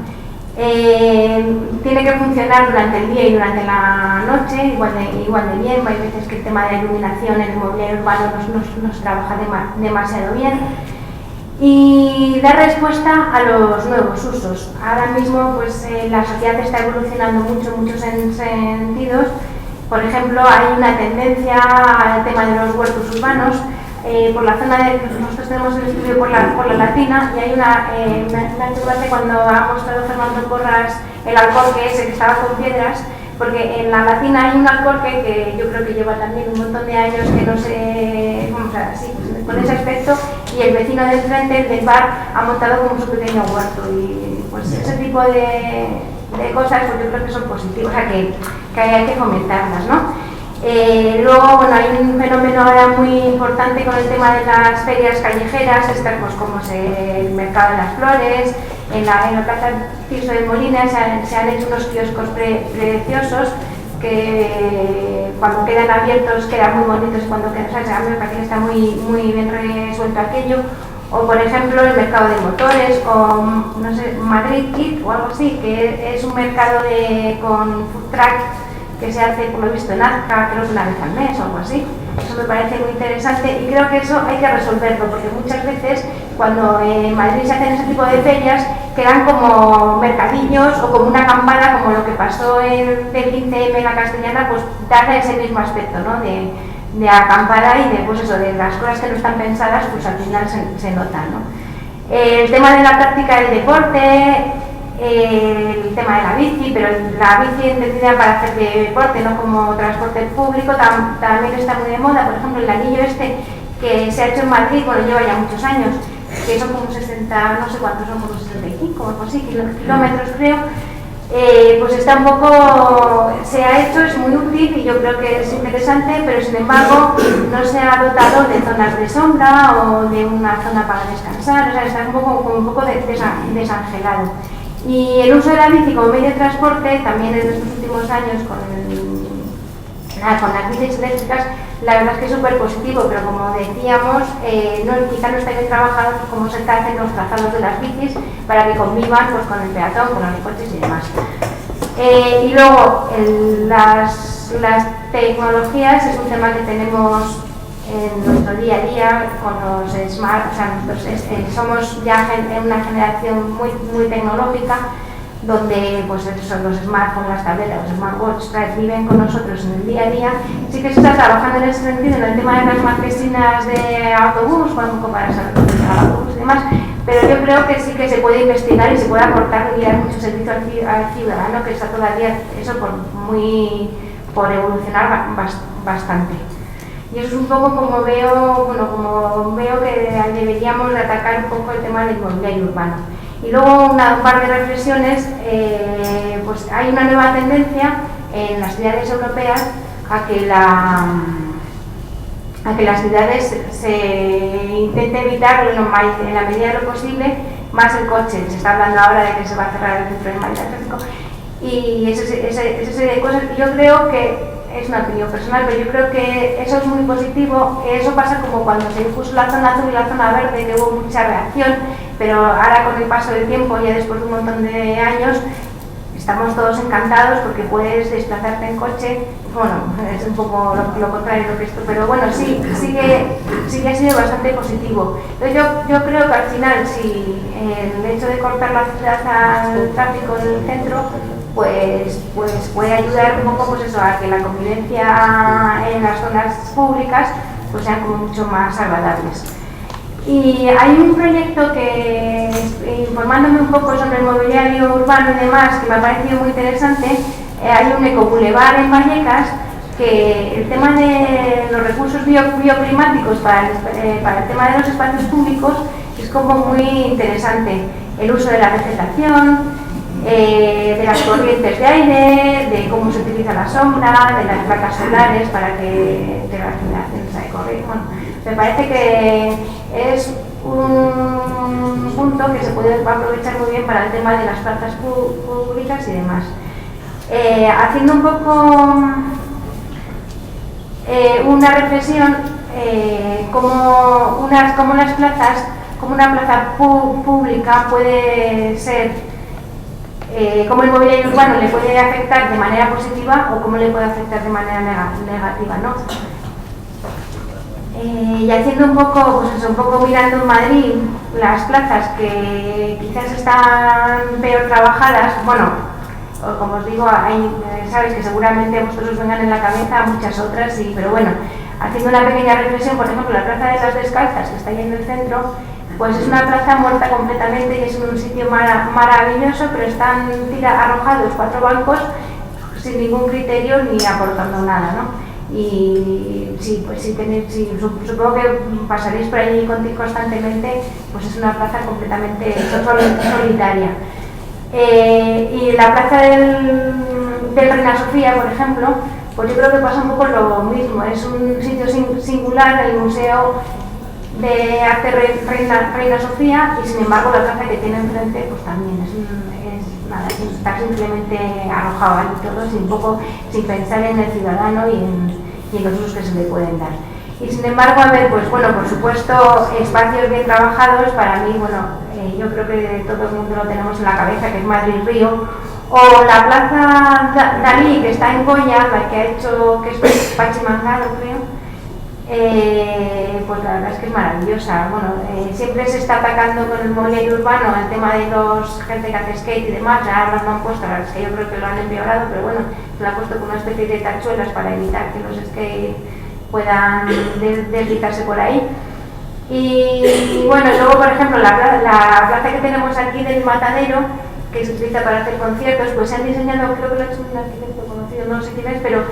Tiene que funcionar durante el día y durante la noche igual de bien. Hay veces que el tema de la iluminación en el mobiliario urbano no se trabaja demasiado bien. Y dar respuesta a los nuevos usos. Ahora mismo pues, la sociedad está evolucionando mucho en muchos sentidos. Por ejemplo, hay una tendencia al tema de los huertos urbanos. Por la zona nosotros tenemos el estudio por la Latina y hay me hace gracia cuando ha mostrado Fernando Porras el alcorque ese que estaba con piedras, porque en la Latina hay un alcorque que yo creo que lleva también un montón de años que no se, vamos a así, con ese aspecto, y el vecino del frente, del bar, ha montado como su pequeño huerto y pues ese tipo de cosas pues yo creo que son positivas, o sea que hay que fomentarlas, ¿no? Luego, bueno, hay un fenómeno ahora muy importante con el tema de las ferias callejeras, pues como el mercado de las flores, en la plaza Tirso de Molina se han hecho unos kioscos preciosos que cuando quedan abiertos quedan muy bonitos, cuando quedan, o sea, a mí me parece que está muy bien resuelto aquello. O por ejemplo el mercado de motores, o no sé, Madrid Kit o algo así, que es un mercado con food truck que se hace por lo visto en Azca, creo que una vez al mes o algo así. Eso me parece muy interesante y creo que eso hay que resolverlo, porque muchas veces cuando en Madrid se hacen ese tipo de ferias quedan como mercadillos o como una acampada, como lo que pasó del 15M en la Castellana, pues darle ese mismo aspecto, ¿no? de acampada y de, pues eso, de las cosas que no están pensadas, pues al final se notan, ¿no? El tema de la práctica del deporte, el tema de la bici, pero la bici entendida para hacer deporte, no como transporte público, también está muy de moda. Por ejemplo, el anillo que se ha hecho en Madrid, bueno, lleva ya muchos años, que son como 60, no sé cuántos son, como 65 o algo así, kilómetros creo, pues está un poco, se ha hecho, es muy útil y yo creo que es interesante, pero sin embargo no se ha dotado de zonas de sombra o de una zona para descansar, o sea, está un poco desangelado. Y el uso de la bici como medio de transporte también en estos últimos años con con las bicis eléctricas, la verdad es que es súper positivo, pero como decíamos, quizá no está bien trabajado como se hacen los trazados de las bicis para que convivan pues, con el peatón, con los coches y demás. Y luego, las tecnologías es un tema que tenemos en nuestro día a día con los smart, o sea, nosotros somos ya una generación muy tecnológica, donde pues son los smartphones, las tabletas, los smartwatches viven con nosotros en el día a día. Sí que se está trabajando en ese sentido, en el tema de las marquesinas de autobús, para el autobús y demás, pero yo creo que sí que se puede investigar y se puede aportar y dar mucho servicio al ciudadano, que está todavía eso por evolucionar bastante. Y eso es un poco como veo que deberíamos de atacar un poco el tema del mobiliario urbano. Y luego un par de reflexiones, pues hay una nueva tendencia en las ciudades europeas a que las ciudades se intente evitar en la medida de lo posible más el coche. Se está hablando ahora de que se va a cerrar el centro de Madrid al tráfico y esa serie de cosas. Yo creo que es una opinión personal, pero yo creo que eso es muy positivo. Eso pasa como cuando se impuso la zona azul y la zona verde, que hubo mucha reacción, pero ahora con el paso del tiempo, ya después de un montón de años, estamos todos encantados porque puedes desplazarte en coche. Bueno, es un poco lo contrario de lo que esto, pero bueno, sí que ha sido bastante positivo. Entonces yo creo que al final, si el hecho de cortar la ciudad al tráfico en el centro, pues puede ayudar un poco pues eso, a que la convivencia en las zonas públicas pues sean como mucho más agradables. Y hay un proyecto que, informándome un poco sobre el mobiliario urbano y demás, que me ha parecido muy interesante. Hay un ecobulevar en Vallecas, que el tema de los recursos bioclimáticos para el tema de los espacios públicos es como muy interesante. El uso de la vegetación, de las corrientes de aire, de cómo se utiliza la sombra, de las placas solares para que de la generación de corriente. Bueno, me parece que es un punto que se puede aprovechar muy bien para el tema de las plazas públicas y demás. Haciendo un poco una reflexión, como una plaza pública puede ser, cómo el mobiliario urbano le puede afectar de manera positiva o cómo le puede afectar de manera negativa, ¿no? Y haciendo un poco mirando en Madrid las plazas que quizás están peor trabajadas, bueno, como os digo, sabéis que seguramente a vosotros vengan en la cabeza muchas otras, pero bueno, haciendo una pequeña reflexión, por ejemplo, la Plaza de las Descalzas, que está ahí en el centro, pues es una plaza muerta completamente y es un sitio maravilloso, pero están arrojados 4 bancos sin ningún criterio ni aportando nada, ¿no? Y sí, pues supongo que pasaréis por allí constantemente, pues es una plaza completamente solitaria. Y la plaza del Reina Sofía, por ejemplo, pues yo creo que pasa un poco lo mismo. Es un sitio singular, el Museo de Arte Reina Sofía, y sin embargo la plaza que tiene enfrente pues también está simplemente arrojado ahí todo, sin pensar en el ciudadano y en los usos que se le pueden dar. Y sin embargo, pues bueno, por supuesto, espacios bien trabajados, para mí, yo creo que todo el mundo lo tenemos en la cabeza, que es Madrid Río, o la Plaza Dalí, que está en Goya, la que ha hecho, que es Pachimangado, creo. Pues la verdad es que es maravillosa. Siempre se está atacando con el mobiliario urbano el tema de gente que hace skate y demás. Ahora lo han puesto, la verdad es que yo creo que lo han empeorado, pero bueno, se lo han puesto con una especie de tachuelas para evitar que los skate puedan deslizarse por ahí. Y bueno, luego por ejemplo la plaza que tenemos aquí del Matadero, que se utiliza para hacer conciertos, pues se han diseñado, creo que lo ha hecho un arquitecto conocido, no sé quién es, pero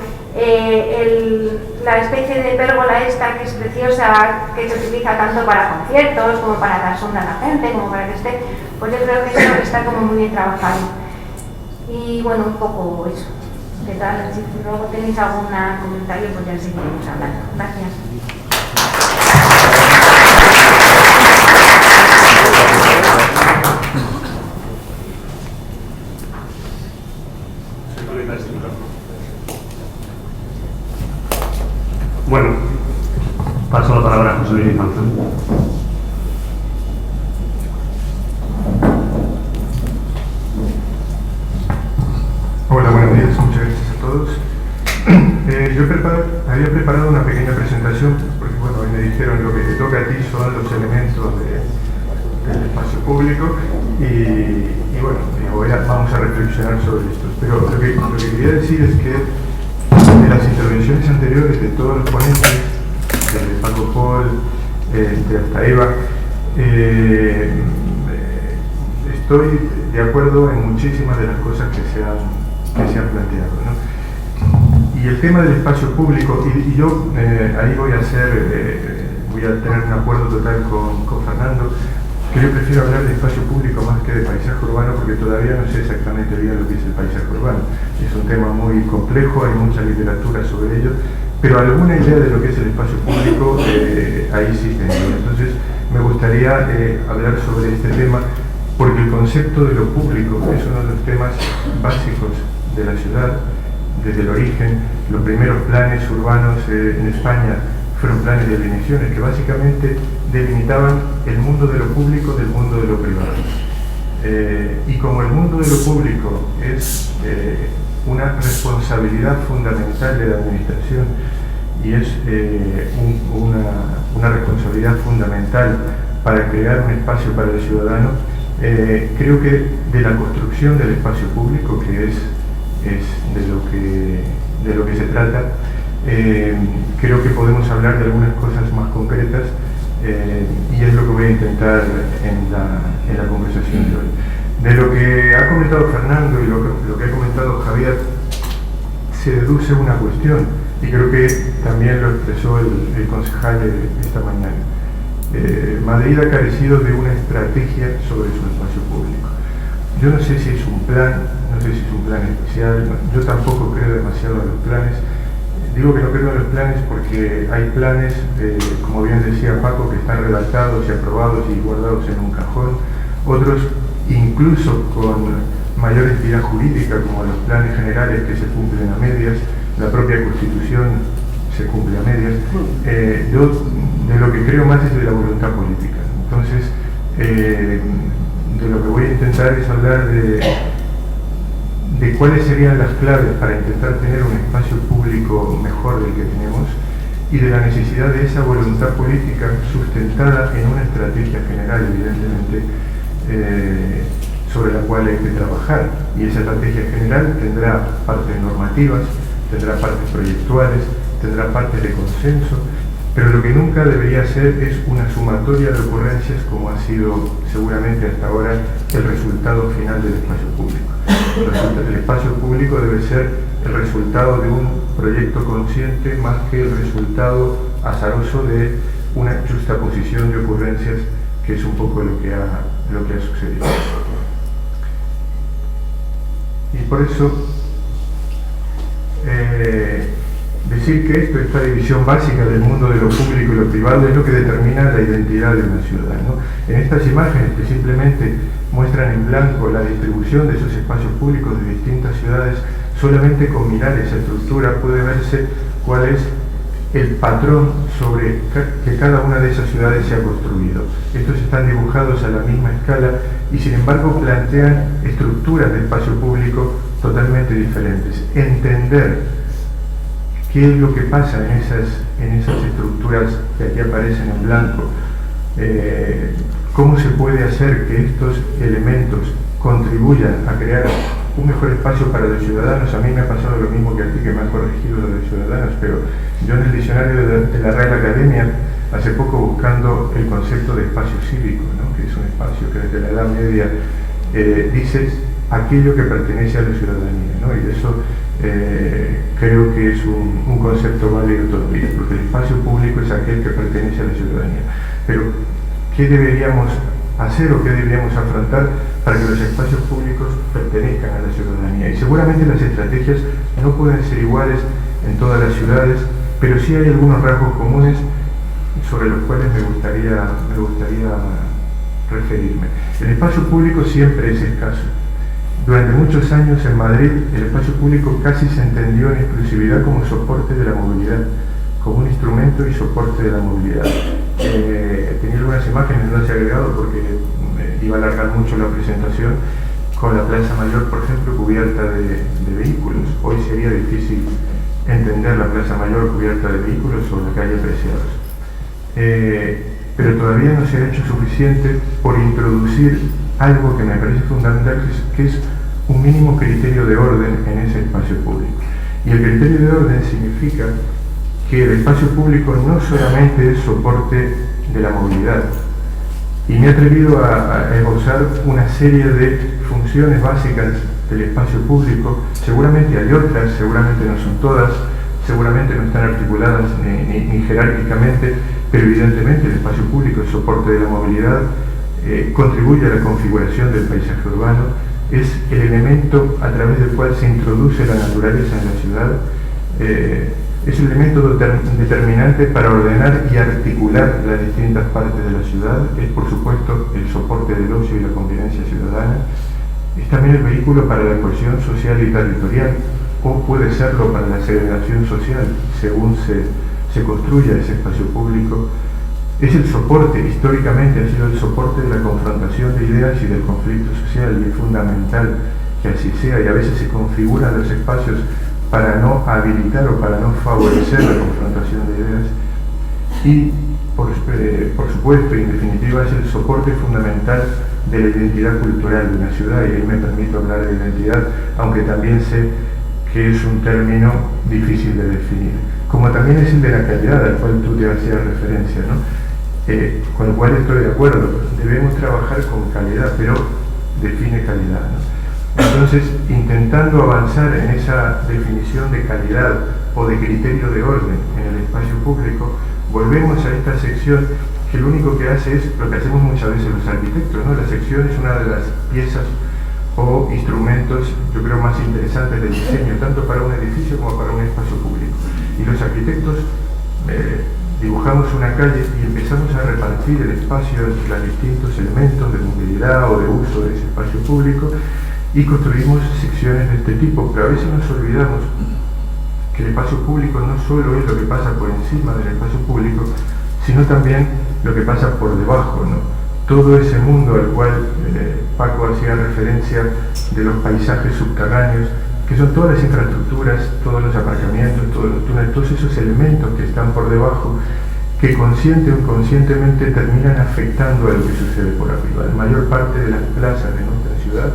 la especie de pérgola esta, que es preciosa, que se utiliza tanto para conciertos como para dar sombra a la gente, como para que esté, pues yo creo que eso está como muy bien trabajado. Y bueno, un poco eso. ¿Qué tal? Si luego tenéis algún comentario, pues ya seguiremos hablando. Gracias. Bueno, paso la palabra a José Luis Infanza. Hola, buenos días, muchas gracias a todos. Yo había preparado una pequeña presentación, porque bueno, hoy me dijeron lo que te toca a ti son los elementos del espacio público y bueno, vamos a reflexionar sobre esto. Pero lo que quería decir es que de las intervenciones anteriores de todos los ponentes, desde Paco Paul, hasta Eva, estoy de acuerdo en muchísimas de las cosas que se han planteado, ¿no? Y el tema del espacio público, y yo ahí voy a tener un acuerdo total con Fernando, que yo prefiero hablar de espacio público más que de paisaje urbano, porque todavía no sé exactamente bien lo que es el paisaje urbano. Es un tema muy complejo, hay mucha literatura sobre ello, pero alguna idea de lo que es el espacio público ahí sí tengo. Entonces me gustaría hablar sobre este tema, porque el concepto de lo público es uno de los temas básicos de la ciudad. Desde el origen, los primeros planes urbanos en España fueron planes de alineaciones que básicamente delimitaban el mundo de lo público del mundo de lo privado. Y como el mundo de lo público es una responsabilidad fundamental de la administración y es una responsabilidad fundamental para crear un espacio para el ciudadano, creo que de la construcción del espacio público, que es de lo que se trata, creo que podemos hablar de algunas cosas más concretas y es lo que voy a intentar en la conversación de hoy. De lo que ha comentado Fernando y lo que ha comentado Javier, se deduce una cuestión, y creo que también lo expresó el concejal esta mañana. Madrid ha carecido de una estrategia sobre su espacio público. Yo no sé si es un plan, no sé si es un plan especial, yo tampoco creo demasiado en los planes. Digo que no creo en los planes porque hay planes, como bien decía Paco, que están redactados y aprobados y guardados en un cajón, otros incluso con mayor entidad jurídica, como los planes generales que se cumplen a medias, la propia Constitución se cumple a medias. Yo de lo que creo más es de la voluntad política. Entonces, de lo que voy a intentar es hablar de cuáles serían las claves para intentar tener un espacio público mejor del que tenemos y de la necesidad de esa voluntad política sustentada en una estrategia general, evidentemente, sobre la cual hay que trabajar. Y esa estrategia general tendrá partes normativas, tendrá partes proyectuales, tendrá partes de consenso, pero lo que nunca debería ser es una sumatoria de ocurrencias como ha sido seguramente hasta ahora el resultado final del espacio público. El espacio público debe ser el resultado de un proyecto consciente más que el resultado azaroso de una justaposición de ocurrencias, que es un poco lo que ha sucedido. Y por eso decir que esta división básica del mundo de lo público y lo privado es lo que determina la identidad de una ciudad, ¿no? En estas imágenes que simplemente muestran en blanco la distribución de esos espacios públicos de distintas ciudades, solamente con mirar esa estructura puede verse cuál es el patrón sobre que cada una de esas ciudades se ha construido. Estos están dibujados a la misma escala y sin embargo plantean estructuras de espacio público totalmente diferentes. Entender qué es lo que pasa en esas estructuras que aquí aparecen en blanco, cómo se puede hacer que estos elementos contribuyan a crear un mejor espacio para los ciudadanos. A mí me ha pasado lo mismo que a ti, que me han corregido lo de ciudadanos, pero yo en el diccionario de la Real Academia, hace poco buscando el concepto de espacio cívico, ¿no? Que es un espacio que desde la Edad Media dice aquello que pertenece a la ciudadanía, ¿no? Y eso creo que es un concepto válido todavía, porque el espacio público es aquel que pertenece a la ciudadanía. Pero, ¿qué deberíamos hacer o qué deberíamos afrontar para que los espacios públicos pertenezcan a la ciudadanía? Y seguramente las estrategias no pueden ser iguales en todas las ciudades, pero sí hay algunos rasgos comunes sobre los cuales me gustaría referirme. El espacio público siempre es escaso. Durante muchos años en Madrid el espacio público casi se entendió en exclusividad como soporte de la movilidad, como un instrumento y soporte de la movilidad. Tenía algunas imágenes, no las he agregado porque iba a alargar mucho la presentación, con la Plaza Mayor, por ejemplo, cubierta de vehículos. Hoy sería difícil entender la Plaza Mayor cubierta de vehículos o la calle Preciados. Pero todavía no se ha hecho suficiente por introducir algo que me parece fundamental, que es un mínimo criterio de orden en ese espacio público. Y el criterio de orden significa que el espacio público no solamente es soporte de la movilidad, y me he atrevido a esbozar una serie de funciones básicas del espacio público. Seguramente hay otras, seguramente no son todas, seguramente no están articuladas ni jerárquicamente, pero evidentemente el espacio público es soporte de la movilidad, contribuye a la configuración del paisaje urbano, es el elemento a través del cual se introduce la naturaleza en la ciudad, es el elemento determinante para ordenar y articular las distintas partes de la ciudad, es por supuesto el soporte del ocio y la convivencia ciudadana, es también el vehículo para la cohesión social y territorial, o puede serlo para la segregación social, según se construya ese espacio público. Es el soporte, históricamente ha sido el soporte de la confrontación de ideas y del conflicto social, y es fundamental que así sea, y a veces se configuran los espacios para no habilitar o para no favorecer la confrontación de ideas. Y por supuesto, y en definitiva, es el soporte fundamental de la identidad cultural de una ciudad, y ahí me permito hablar de identidad, aunque también sé que es un término difícil de definir, como también es el de la calidad, al cual tú te hacías referencia, ¿no? Con lo cual estoy de acuerdo, debemos trabajar con calidad, pero define calidad, ¿no? Entonces, intentando avanzar en esa definición de calidad o de criterio de orden en el espacio público, volvemos a esta sección que lo único que hace es lo que hacemos muchas veces los arquitectos, ¿no? La sección es una de las piezas o instrumentos, yo creo, más interesantes del diseño, tanto para un edificio como para un espacio público. Y los arquitectos dibujamos una calle y empezamos a repartir el espacio entre los distintos elementos de movilidad o de uso de ese espacio público, y construimos secciones de este tipo, pero a veces nos olvidamos que el espacio público no solo es lo que pasa por encima del espacio público, sino también lo que pasa por debajo, ¿no? Todo ese mundo al cual Paco hacía referencia, de los paisajes subterráneos, que son todas las infraestructuras, todos los aparcamientos, todos los túneles, todos esos elementos que están por debajo, que consciente o inconscientemente terminan afectando a lo que sucede por arriba. La mayor parte de las plazas de nuestra ciudad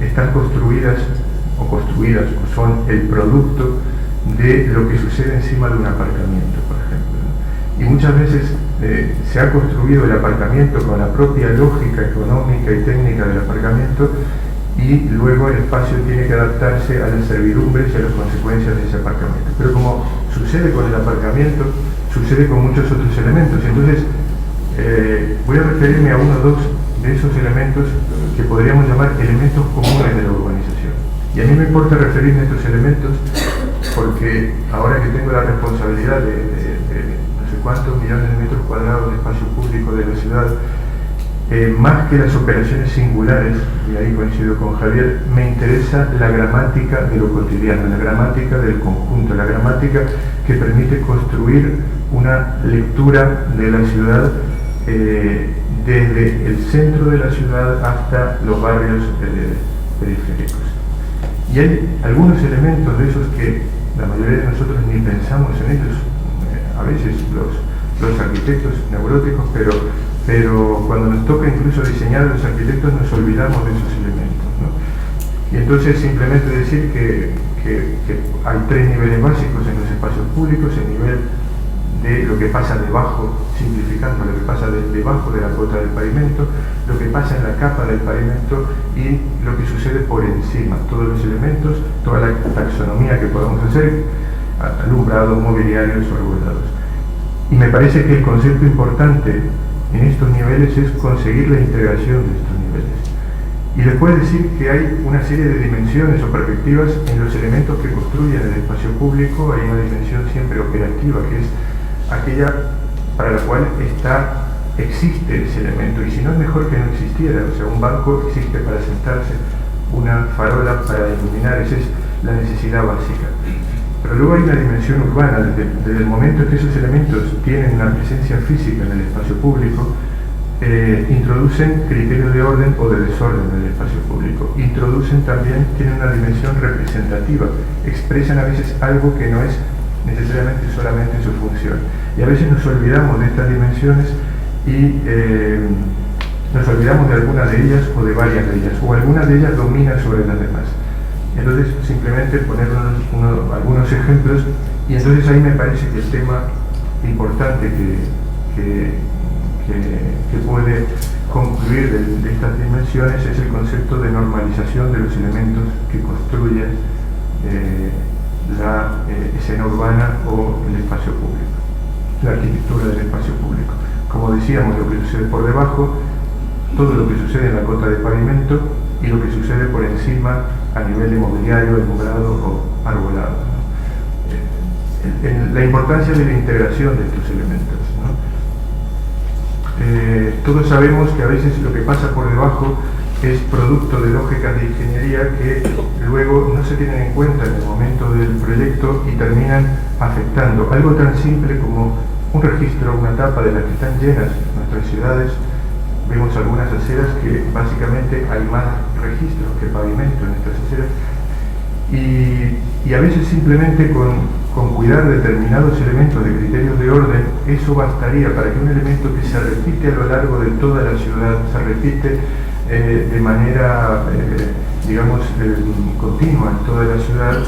están construidas o son el producto de lo que sucede encima de un aparcamiento, por ejemplo, ¿no? Y muchas veces se ha construido el aparcamiento con la propia lógica económica y técnica del aparcamiento, y luego el espacio tiene que adaptarse a las servidumbres y a las consecuencias de ese aparcamiento. Pero como sucede con el aparcamiento, sucede con muchos otros elementos. Entonces, voy a referirme a uno o dos de esos elementos que podríamos llamar elementos comunes de la urbanización. Y a mí me importa referirme a estos elementos porque ahora que tengo la responsabilidad de no sé cuántos millones de metros cuadrados de espacio público de la ciudad, más que las operaciones singulares, y ahí coincido con Javier, me interesa la gramática de lo cotidiano, la gramática del conjunto, la gramática que permite construir una lectura de la ciudad desde el centro de la ciudad hasta los barrios periféricos. Y hay algunos elementos de esos que la mayoría de nosotros ni pensamos en ellos, a veces los arquitectos neuróticos, pero cuando nos toca incluso diseñar, los arquitectos nos olvidamos de esos elementos, ¿no? Y entonces simplemente decir que hay tres niveles básicos en los espacios públicos: el nivel de lo que pasa debajo, simplificando, lo que pasa debajo de la cota del pavimento, lo que pasa en la capa del pavimento y lo que sucede por encima, todos los elementos, toda la taxonomía que podamos hacer, alumbrados, mobiliarios o arboledados. Y me parece que el concepto importante en estos niveles es conseguir la integración de estos niveles. Y después decir que hay una serie de dimensiones o perspectivas en los elementos que construyen el espacio público. Hay una dimensión siempre operativa, que es aquella para la cual existe ese elemento, y si no es mejor que no existiera. O sea, un banco existe para sentarse, una farola para iluminar, esa es la necesidad básica. Pero luego hay una dimensión urbana, desde el momento en que esos elementos tienen una presencia física en el espacio público, introducen criterios de orden o de desorden en el espacio público. Introducen también, tienen una dimensión representativa, expresan a veces algo que no es necesariamente solamente su función. Y a veces nos olvidamos de estas dimensiones y nos olvidamos de alguna de ellas o de varias de ellas, o alguna de ellas domina sobre las demás. Entonces, simplemente poner algunos ejemplos, y entonces ahí me parece que el tema importante que puede concluir de estas dimensiones es el concepto de normalización de los elementos que construyen la escena urbana o el espacio público, la arquitectura del espacio público. Como decíamos, lo que sucede por debajo, todo lo que sucede en la cota de pavimento y lo que sucede por encima a nivel de mobiliario, alumbrado o arbolado, ¿no? La importancia de la integración de estos elementos, ¿no? Todos sabemos que a veces lo que pasa por debajo es producto de lógicas de ingeniería que luego no se tienen en cuenta en el momento del proyecto y terminan afectando. Algo tan simple como un registro, una tapa de las que están llenas nuestras ciudades. Vemos algunas aceras que básicamente hay más registros que pavimento en estas aceras, y a veces simplemente con cuidar determinados elementos de criterios de orden, eso bastaría para que un elemento que se repite a lo largo de toda la ciudad, se repite de manera, digamos, continua en toda la ciudad,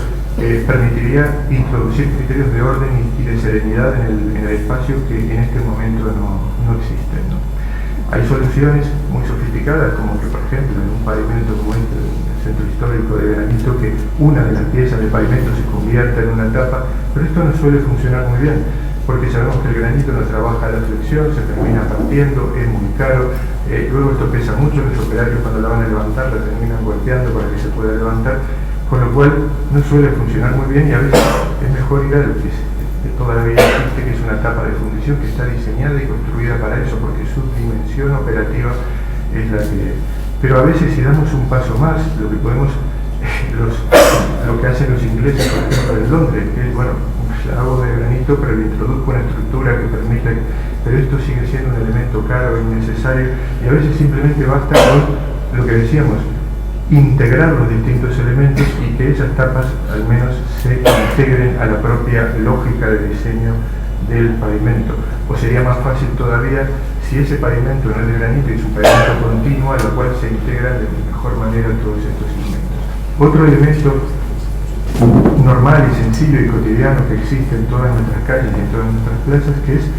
permitiría introducir criterios de orden y de serenidad en el espacio que en este momento no existen, ¿no? Hay soluciones muy sofisticadas, como que, por ejemplo, en un pavimento como este del centro histórico de Granito, que una de las piezas de pavimento se convierta en una tapa, pero esto no suele funcionar muy bien, porque sabemos que el granito no trabaja a la flexión, se termina partiendo, es muy caro, luego esto pesa mucho, los operarios cuando la van a levantar la terminan golpeando para que se pueda levantar, con lo cual no suele funcionar muy bien, y a veces es mejor ir a lo que todavía existe, que es una tapa de fundición que está diseñada y construida para eso, porque su dimensión operativa es la que... Pero a veces, si damos un paso más, lo que podemos, lo que hacen los ingleses, por ejemplo, en Londres, que es, bueno, la hago de granito, pero le introduzco una estructura que permite... Pero esto sigue siendo un elemento caro e innecesario, y a veces simplemente basta con lo que decíamos, integrar los distintos elementos y que esas tapas al menos se integren a la propia lógica de diseño del pavimento. O sería más fácil todavía si ese pavimento no es de granito y es un pavimento continuo a lo cual se integran de mejor manera todos estos elementos. Otro elemento normal y sencillo y cotidiano que existe en todas nuestras calles y en todas nuestras plazas, que es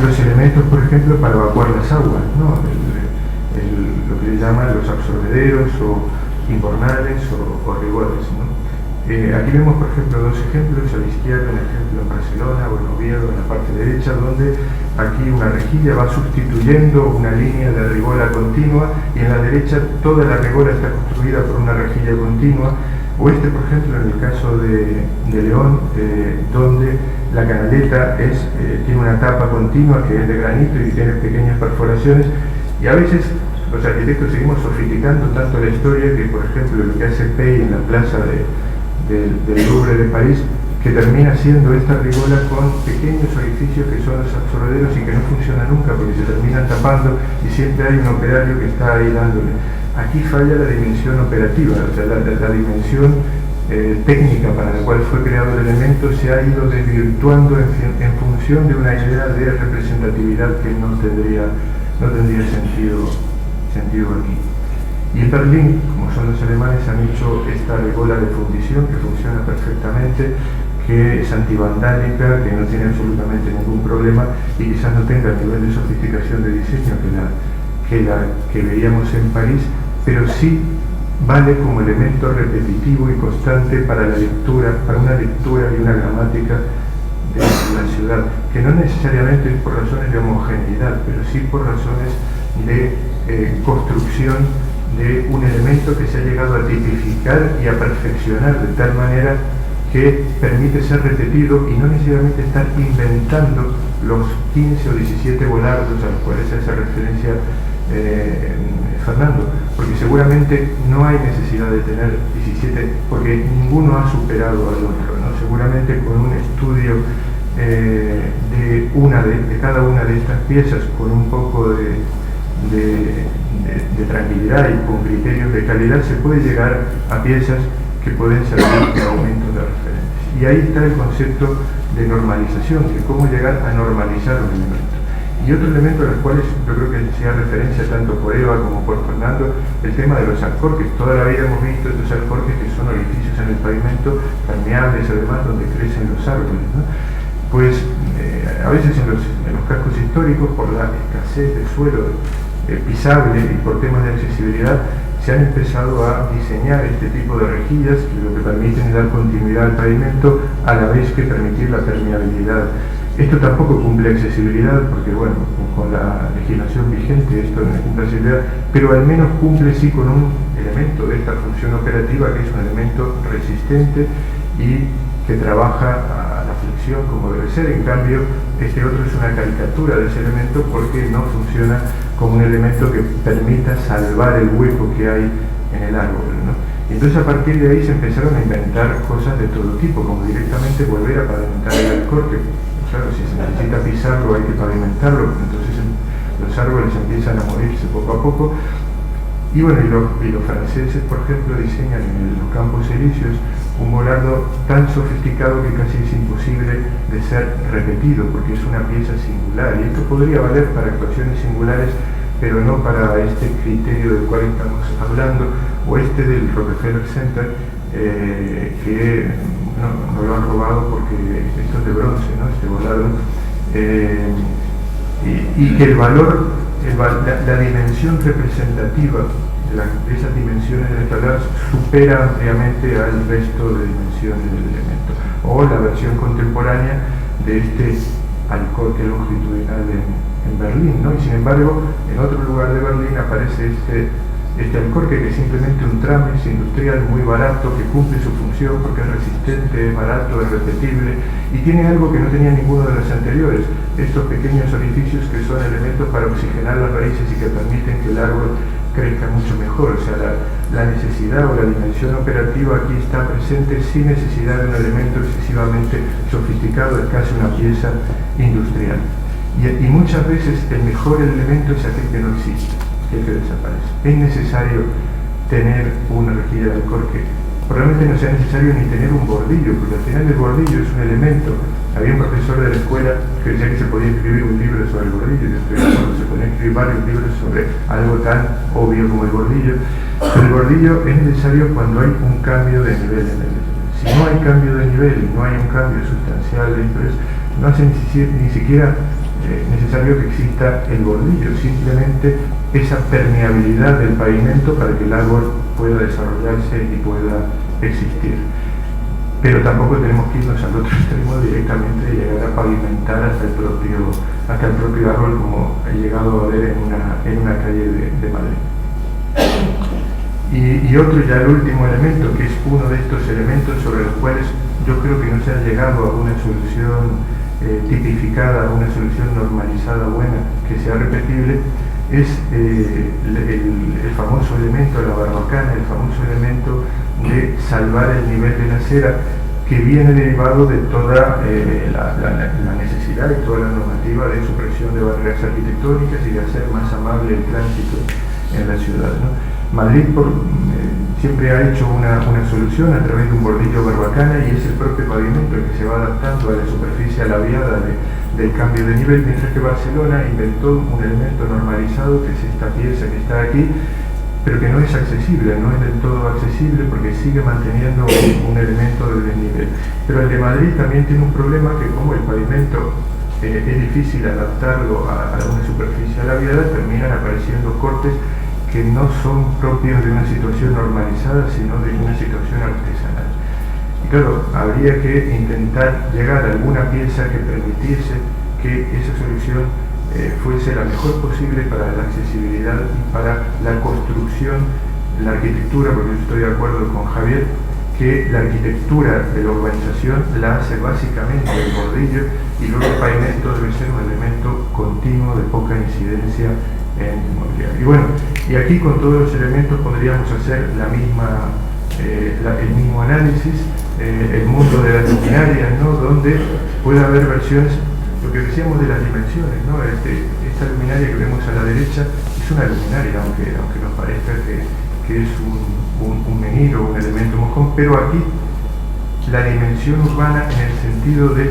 los elementos, por ejemplo, para evacuar las aguas, ¿no? Lo que le llaman los absorbederos o invernales o rigores, ¿no? Aquí vemos, por ejemplo, dos ejemplos. A la izquierda, un ejemplo en Barcelona o en Oviedo, en la parte derecha, donde aquí una rejilla va sustituyendo una línea de rigola continua, y en la derecha toda la rigola está construida por una rejilla continua. O este, por ejemplo, en el caso de León, donde la canaleta tiene una tapa continua que es de granito y tiene pequeñas perforaciones, y a veces los arquitectos seguimos sofisticando tanto la historia que, por ejemplo, lo que hace Pey en la plaza del Louvre de París, que termina siendo esta rigola con pequeños orificios que son los absorbederos y que no funcionan nunca porque se terminan tapando y siempre hay un operario que está ahí dándole. Aquí falla la dimensión operativa, o sea, la dimensión técnica para la cual fue creado el elemento se ha ido desvirtuando en función de una idea de representatividad que no tendría sentido aquí. Y en Berlín, como son los alemanes, han hecho esta rigola de fundición que funciona perfectamente, que es antivandálica, que no tiene absolutamente ningún problema y quizás no tenga el nivel de sofisticación de diseño que veíamos en París, pero sí vale como elemento repetitivo y constante para la lectura, para una lectura y una gramática de la ciudad, que no necesariamente es por razones de homogeneidad, pero sí por razones de construcción de un elemento que se ha llegado a tipificar y a perfeccionar de tal manera que permite ser repetido y no necesariamente estar inventando los 15 o 17 volardos a los cuales se hace referencia Fernando, porque seguramente no hay necesidad de tener 17, porque ninguno ha superado al otro, ¿no? Seguramente con un estudio de cada una de estas piezas, con un poco de tranquilidad y con criterios de calidad, se puede llegar a piezas que pueden servir de elementos de referencia. Y ahí está el concepto de normalización, de cómo llegar a normalizar un elemento. Y otro elemento a los cuales yo creo que se hace referencia tanto por Eva como por Fernando, el tema de los alcorques. Toda la vida hemos visto estos alcorques que son orificios en el pavimento, permeables además, donde crecen los árboles, ¿no? Pues a veces en los cascos históricos, por la escasez de suelo pisable y por temas de accesibilidad, se han empezado a diseñar este tipo de rejillas que lo que permiten es dar continuidad al pavimento a la vez que permitir la permeabilidad. Esto tampoco cumple accesibilidad porque, bueno, con la legislación vigente esto no cumple accesibilidad, pero al menos cumple sí con un elemento de esta función operativa que es un elemento resistente y que trabaja a la flexión como debe ser. En cambio, este otro es una caricatura de ese elemento porque no funciona como un elemento que permita salvar el hueco que hay en el árbol, ¿no? Entonces a partir de ahí se empezaron a inventar cosas de todo tipo, como directamente volver a pavimentar el alcorque. Claro, si se necesita pisarlo hay que pavimentarlo, entonces los árboles empiezan a morirse poco a poco. Y bueno, y los franceses, por ejemplo, diseñan en los campos elíseos un volardo tan sofisticado que casi es imposible de ser repetido, porque es una pieza singular. Y esto podría valer para actuaciones singulares, pero no para este criterio del cual estamos hablando, o este del Rockefeller Center, que no lo han robado porque esto es de bronce, ¿no? Este volardo. Y que el valor, la dimensión representativa de esas dimensiones del tablado supera ampliamente al resto de dimensiones del elemento. O la versión contemporánea de este alcorque longitudinal en Berlín, ¿no? Y sin embargo, en otro lugar de Berlín aparece este alcorque que es simplemente un trámite industrial muy barato que cumple su función porque es resistente, es barato, es repetible y tiene algo que no tenía ninguno de los anteriores, estos pequeños orificios que son elementos para oxigenar las raíces y que permiten que el árbol crezca mucho mejor. O sea, la necesidad o la dimensión operativa aquí está presente sin necesidad de un elemento excesivamente sofisticado, es casi una pieza industrial. Y muchas veces el mejor elemento es aquel que no existe, el que desaparece. Es necesario tener una rejilla de alcorque. Probablemente no sea necesario ni tener un bordillo, porque al final el bordillo es un elemento. Había un profesor de la escuela que decía que se podía escribir un libro sobre el bordillo, yo estoy de acuerdo, se podían escribir varios libros sobre algo tan obvio como el bordillo, pero el bordillo es necesario cuando hay un cambio de nivel en el. Si no hay cambio de nivel y no hay un cambio sustancial de interés, no hace ni siquiera necesario que exista el bordillo, simplemente esa permeabilidad del pavimento para que el árbol pueda desarrollarse y pueda existir. Pero tampoco tenemos que irnos al otro extremo directamente y llegar a pavimentar hasta el propio árbol, como he llegado a ver en una calle de Madrid. Y otro, ya el último elemento, que es uno de estos elementos sobre los cuales yo creo que no se ha llegado a una solución tipificada, a una solución normalizada buena, que sea repetible, es el famoso elemento de la barbacana, el famoso elemento de salvar el nivel de la acera, que viene derivado de toda la necesidad y toda la normativa de supresión de barreras arquitectónicas y de hacer más amable el tránsito en la ciudad, ¿no? Madrid siempre ha hecho una solución a través de un bordillo barbacana y es el propio pavimento el que se va adaptando a la superficie alaviada del cambio de nivel, mientras que Barcelona inventó un elemento normalizado que es esta pieza que está aquí, pero que no es accesible, no es del todo accesible porque sigue manteniendo un elemento de desnivel. Pero el de Madrid también tiene un problema que como el pavimento es difícil adaptarlo a una superficie alaviada, terminan apareciendo cortes que no son propios de una situación normalizada, sino de una situación artesanal. Y claro, habría que intentar llegar a alguna pieza que permitiese que esa solución fuese la mejor posible para la accesibilidad y para la construcción, la arquitectura, porque yo estoy de acuerdo con Javier, que la arquitectura de la urbanización la hace básicamente el bordillo y luego el pavimento debe ser un elemento continuo de poca incidencia inmobiliario. Y bueno, y aquí con todos los elementos podríamos hacer el mismo análisis, el mundo de las luminarias, ¿no? Donde puede haber versiones, lo que decíamos de las dimensiones, ¿no? Esta luminaria que vemos a la derecha es una luminaria, aunque nos parezca que es un menhir o un elemento mojón, pero aquí la dimensión urbana en el sentido de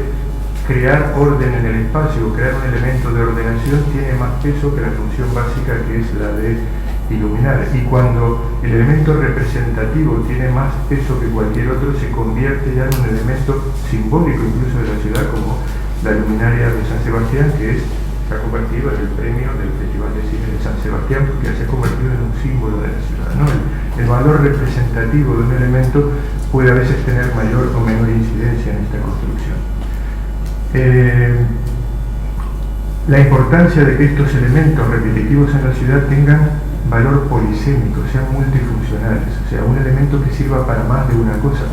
crear orden en el espacio, crear un elemento de ordenación, tiene más peso que la función básica, que es la de iluminar. Y cuando el elemento representativo tiene más peso que cualquier otro, se convierte ya en un elemento simbólico incluso de la ciudad, como la luminaria de San Sebastián, que se ha convertido en el premio del Festival de Cine de San Sebastián, porque se ha convertido en un símbolo de la ciudad, ¿no? El valor representativo de un elemento puede a veces tener mayor o menor incidencia en esta construcción. La importancia de que estos elementos repetitivos en la ciudad tengan valor polisémico, sean multifuncionales, o sea, un elemento que sirva para más de una cosa,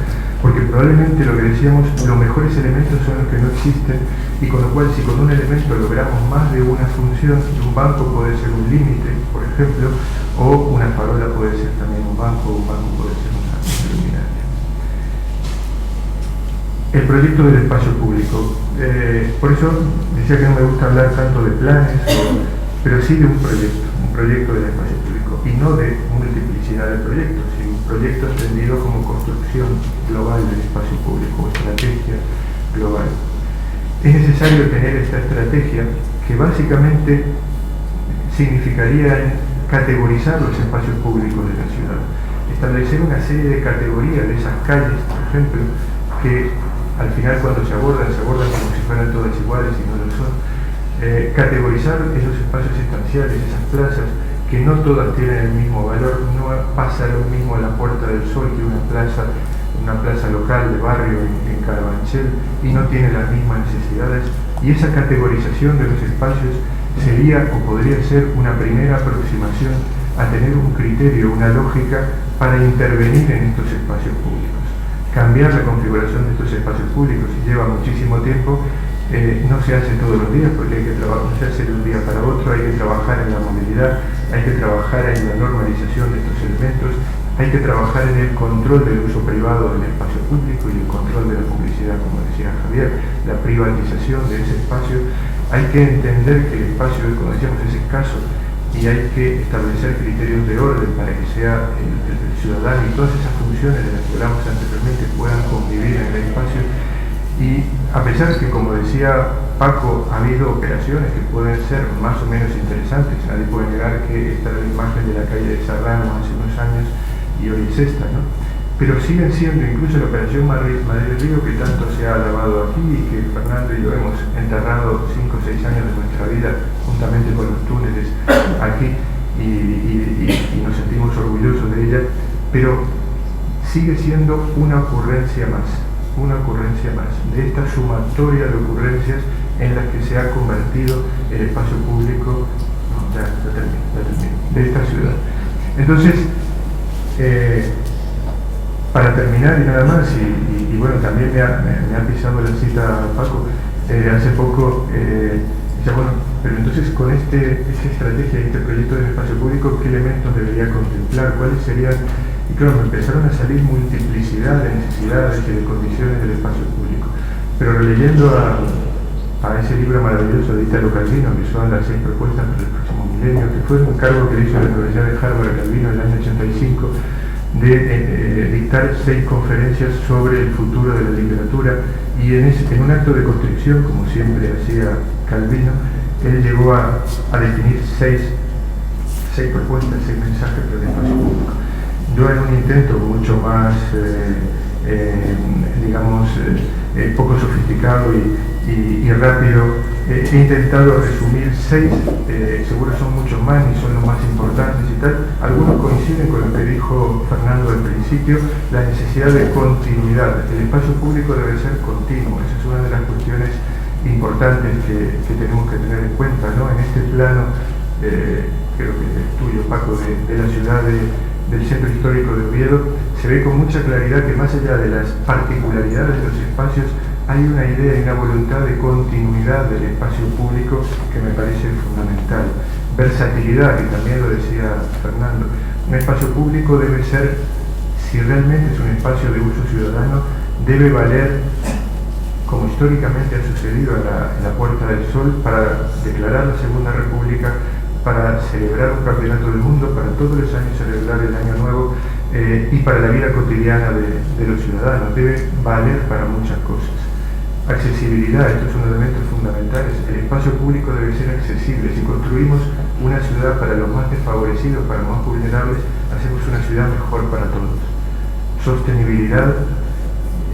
porque probablemente lo que decíamos, los mejores elementos son los que no existen, y con lo cual si con un elemento logramos más de una función, un banco puede ser un límite, por ejemplo, o una farola puede ser también un banco puede ser una luminaria. El proyecto del espacio público. Por eso decía que no me gusta hablar tanto de planes, pero sí de un proyecto del espacio público, y no de multiplicidad de proyectos, sino un proyecto entendido como construcción global del espacio público, estrategia global. Es necesario tener esta estrategia, que básicamente significaría categorizar los espacios públicos de la ciudad, establecer una serie de categorías de esas calles, por ejemplo, que al final cuando se abordan como si fueran todas iguales y no lo son. Categorizar esos espacios estanciales, esas plazas, que no todas tienen el mismo valor, no pasa lo mismo a la Puerta del Sol que una plaza local de barrio en Carabanchel, y no tiene las mismas necesidades, y esa categorización de los espacios sería o podría ser una primera aproximación a tener un criterio, una lógica para intervenir en estos espacios públicos. Cambiar la configuración de estos espacios públicos, y lleva muchísimo tiempo, no se hace todos los días, porque no se hace de un día para otro, hay que trabajar en la movilidad, hay que trabajar en la normalización de estos elementos, hay que trabajar en el control del uso privado del espacio público y el control de la publicidad, como decía Javier, la privatización de ese espacio. Hay que entender que el espacio, como decíamos, es escaso, y hay que establecer criterios de orden para que sea el ciudadano y todas esas funciones de las que hablamos anteriormente puedan convivir en el espacio. Y a pesar que, como decía Paco, ha habido operaciones que pueden ser más o menos interesantes, nadie puede negar que esta era la imagen de la calle de Serrano hace unos años y hoy es esta, ¿no? Pero siguen siendo, incluso la operación Madrid-Río, que tanto se ha alabado aquí y que Fernando y yo hemos enterrado 5 o 6 años de nuestra vida juntamente con los túneles aquí, y nos sentimos orgullosos de ella, pero sigue siendo una ocurrencia más de esta sumatoria de ocurrencias en las que se ha convertido el espacio público, ya termino, de esta ciudad. Entonces, para terminar y nada más, y bueno, también me ha pisado la cita Paco, hace poco, decía, bueno, pero entonces con esta estrategia, este proyecto del espacio público, ¿qué elementos debería contemplar? ¿Cuáles serían? Y claro, me empezaron a salir multiplicidad de necesidades y de condiciones del espacio público. Pero releyendo a ese libro maravilloso de Italo Calvino, que son las 6 propuestas para el próximo milenio, que fue un encargo que le hizo la Universidad de Harvard a Calvino en el año 85, de dictar 6 conferencias sobre el futuro de la literatura, y en un acto de constricción, como siempre hacía Calvino, él llegó a definir 6 propuestas, 6 mensajes para el espacio público. Yo, en un intento mucho más, poco sofisticado y rápido, he intentado resumir 6, seguro son muchos más y son los más importantes y tal. Algunos coinciden con lo que dijo Fernando al principio, la necesidad de continuidad. El espacio público debe ser continuo, esa es una de las cuestiones importantes que tenemos que tener en cuenta, ¿no? En este plano, creo que es tuyo, Paco, de la ciudad del centro histórico de Oviedo, se ve con mucha claridad que más allá de las particularidades de los espacios, hay una idea y una voluntad de continuidad del espacio público que me parece fundamental. Versatilidad, que también lo decía Fernando. Un espacio público debe ser, si realmente es un espacio de uso ciudadano, debe valer, como históricamente ha sucedido en la Puerta del Sol, para declarar la Segunda República, para celebrar un campeonato del mundo, para todos los años celebrar el Año Nuevo, y para la vida cotidiana de los ciudadanos. Debe valer para muchas cosas. Accesibilidad, esto es un elemento fundamental. El espacio público debe ser accesible. Si construimos una ciudad para los más desfavorecidos, para los más vulnerables, hacemos una ciudad mejor para todos. Sostenibilidad.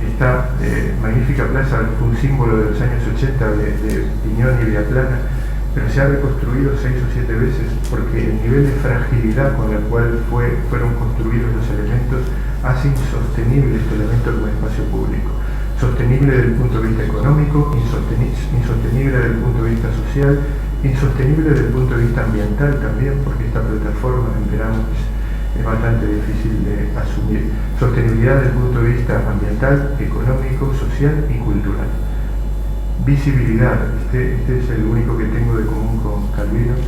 Esta magnífica plaza fue un símbolo de los años 80 de Piñón y Viaplana, pero se ha reconstruido 6 o 7 veces porque el nivel de fragilidad con el cual fueron construidos los elementos hace insostenible este elemento como espacio público. Sostenible desde el punto de vista económico, insostenible desde el punto de vista social, insostenible desde el punto de vista ambiental también, porque esta plataforma en verano es bastante difícil de asumir. Sostenibilidad desde el punto de vista ambiental, económico, social y cultural. Visibilidad, este es el único que tengo de común con Calvino.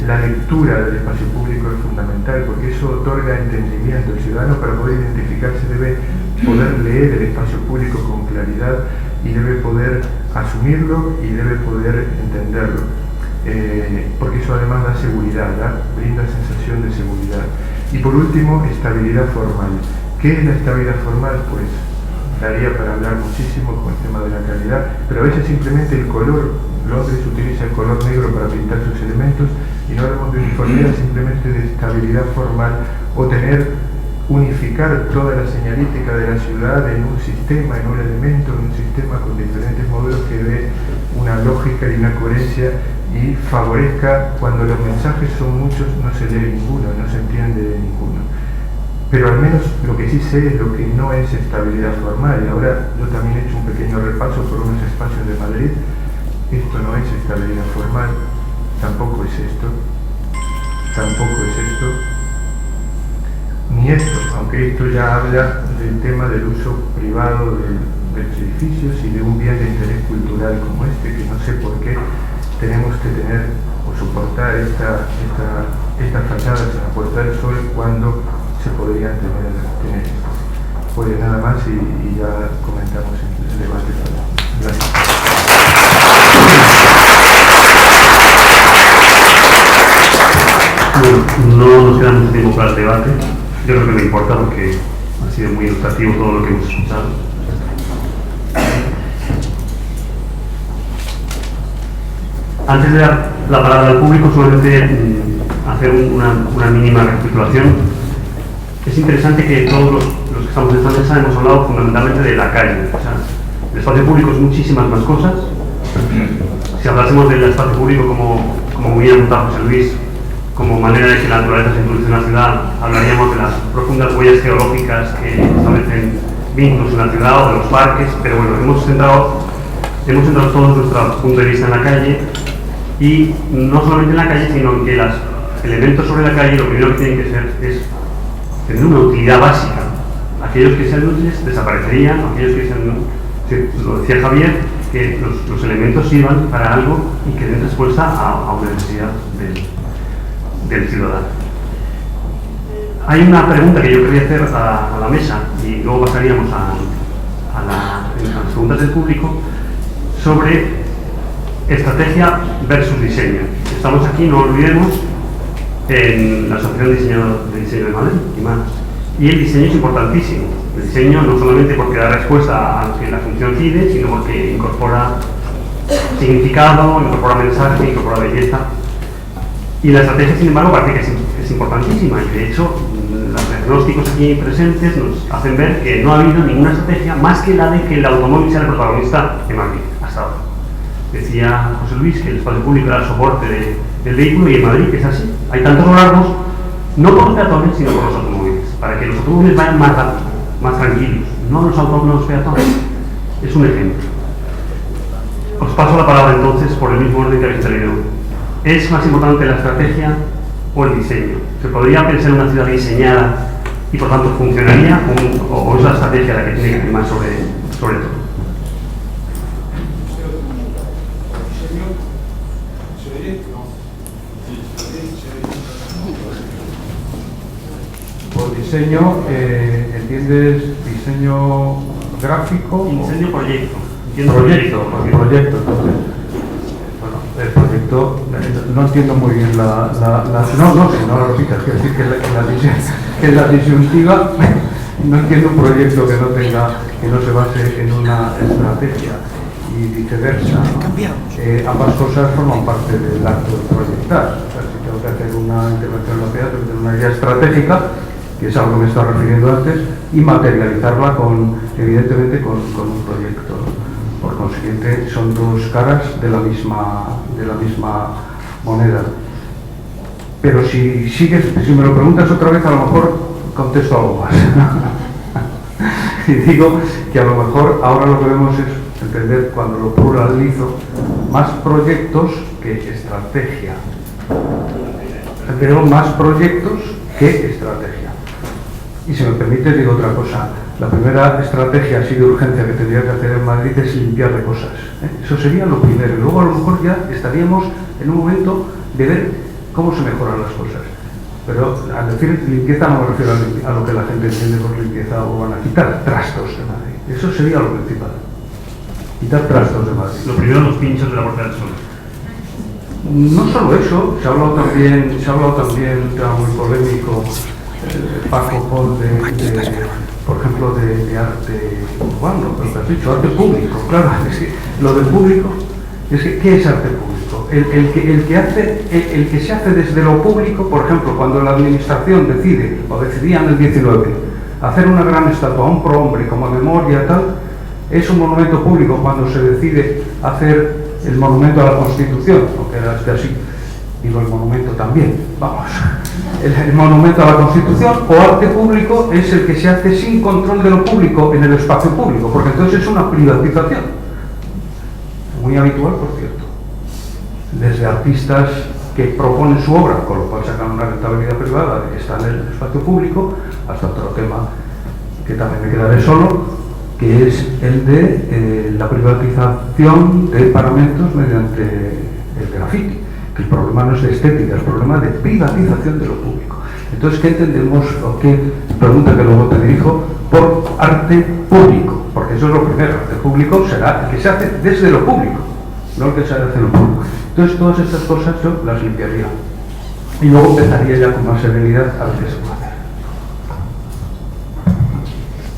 La lectura del espacio público es fundamental porque eso otorga entendimiento. El ciudadano, para poder identificarse, debe poder leer el espacio público con claridad y debe poder asumirlo y debe poder entenderlo, porque eso además da seguridad, brinda sensación de seguridad. Y por último, estabilidad formal. ¿Qué es la estabilidad formal? Pues daría para hablar muchísimo con el tema de la calidad, pero a veces simplemente el color. Londres utiliza el color negro para pintar sus elementos y no hablamos de uniformidad, simplemente de estabilidad formal, o unificar toda la señalística de la ciudad en un sistema, en un elemento, en un sistema con diferentes modelos que dé una lógica y una coherencia y favorezca. Cuando los mensajes son muchos no se lee ninguno, no se entiende de ninguno. Pero al menos lo que sí sé es lo que no es estabilidad formal. Y ahora yo también he hecho un pequeño repaso por unos espacios de Madrid. Esto no es estabilidad formal, tampoco es esto, ni esto, aunque esto ya habla del tema del uso privado de los edificios y de un bien de interés cultural como este, que no sé por qué tenemos que tener o soportar estas fachadas en la Puerta del Sol cuando se podrían tener estas. Pues nada más y ya comentamos el debate. Gracias. No nos queda mucho tiempo para el debate. Yo creo que no importa porque ha sido muy ilustrativo todo lo que hemos escuchado. Antes de dar la palabra al público, solamente hacer una mínima recapitulación. Es interesante que todos los que estamos en esta mesa hemos hablado fundamentalmente de la calle. O sea, el espacio público es muchísimas más cosas. Si hablásemos del espacio público como muy bien apuntado José Luis, como manera de que la naturaleza se introduce en la ciudad, hablaríamos de las profundas huellas geológicas que establecen vínculos en la ciudad o de los parques, pero bueno, hemos centrado todo nuestro punto de vista en la calle, y no solamente en la calle, sino en que los elementos sobre la calle lo primero que tienen que ser es tener una utilidad básica. Aquellos que sean útiles desaparecerían, aquellos que sean, lo decía Javier, que los elementos sirvan para algo y que den respuesta a una necesidad del ciudadano. Hay una pregunta que yo quería hacer a la mesa y luego pasaríamos a las preguntas del público sobre estrategia versus diseño. Estamos aquí, no olvidemos, en la Asociación de Diseño de Madrid y el diseño es importantísimo. El diseño no solamente porque da respuesta a lo que la función pide, sino porque incorpora significado, incorpora mensaje, incorpora belleza. Y la estrategia, sin embargo, parece que es importantísima, y de hecho los diagnósticos aquí presentes nos hacen ver que no ha habido ninguna estrategia más que la de que el automóvil sea el protagonista en Madrid hasta ahora. Decía José Luis que el espacio público era el soporte del vehículo, y en Madrid es así. Hay tantos largos, no por los peatones, sino por los automóviles, para que los automóviles vayan más rápido, más tranquilos, no los peatones. Es un ejemplo. Os paso la palabra entonces por el mismo orden que habéis traído. ¿Es más importante la estrategia o el diseño? ¿Se podría pensar en una ciudad diseñada y por tanto funcionaría, o es la estrategia la que tiene que primar sobre todo? diseño, ¿entiendes diseño gráfico? Diseño proyecto. Entiendo Proyecto, porque- proyecto, entonces. Bueno, el proyecto, no entiendo muy bien no sé, no lo repito, quiero decir que en la disyuntiva no entiendo un proyecto que no se base en una estrategia y viceversa. Ambas cosas forman parte del acto de proyectar. O sea, si tengo que hacer una intervención en la ciudad, tengo que tener una idea estratégica, que es algo que me estaba refiriendo antes, y materializarla evidentemente con un proyecto, ¿no? Por consiguiente, son dos caras de la misma moneda. Pero si me lo preguntas otra vez, a lo mejor contesto algo más. Y digo que a lo mejor ahora lo que vemos es entender, cuando lo pluralizo, más proyectos que estrategia. Tenemos más proyectos que estrategia. Y si me permite, digo otra cosa. La primera estrategia así de urgencia que tendría que hacer en Madrid es limpiar de cosas. Eso sería lo primero. Y luego a lo mejor ya estaríamos en un momento de ver cómo se mejoran las cosas. Pero al decir limpieza no me refiero a lo que la gente entiende por limpieza, o van a quitar trastos de Madrid. Eso sería lo principal. Quitar trastos de Madrid. Lo primero, los pinchos de la Puerta del Sol. No solo eso, se ha hablado también, un tema muy polémico, Paco Pol, por ejemplo, de arte urbano, lo que has dicho, arte público. Claro, es que lo del público, ¿qué es arte público? El que se hace desde lo público, por ejemplo, cuando la administración decide, o decidía en el 19, hacer una gran estatua a un prohombre como memoria tal, es un monumento público. Cuando se decide hacer el monumento a la Constitución, aunque era así, digo el monumento también, vamos, el monumento a la Constitución o arte público es el que se hace sin control de lo público en el espacio público, porque entonces es una privatización, muy habitual, por cierto, desde artistas que proponen su obra, con lo cual sacan una rentabilidad privada de que está en el espacio público, hasta otro tema que también me quedaré solo, que es el de la privatización de paramentos mediante el graffiti, que el problema no es de estética, es el problema de privatización de lo público. Entonces, ¿qué entendemos, o qué pregunta que luego te dirijo, por arte público? Porque eso es lo primero, arte público será el que se hace desde lo público, no el que se hace desde lo público. Entonces, todas estas cosas yo las limpiaría y luego empezaría ya con más serenidad a ver qué se puede hacer.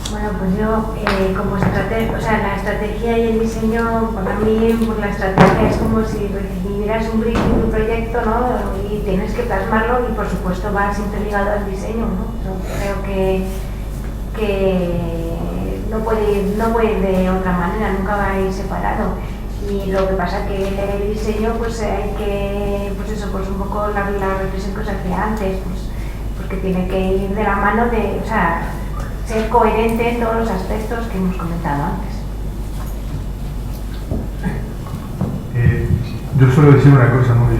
Bueno, pues yo, como estrategia, o sea, la estrategia y el diseño, para mí, pues la estrategia es como si recibieras un brief de un proyecto, ¿no? Y tienes que plasmarlo y, por supuesto, va siempre ligado al diseño, ¿no? Yo creo que no puede ir de otra manera, nunca va a ir separado. Y lo que pasa que el diseño, pues hay que, pues eso, pues un poco la reflexión que os hacía antes, pues, porque tiene que ir de la mano de, o sea, ser coherente en todos los aspectos que hemos comentado antes. Yo suelo decir una cosa muy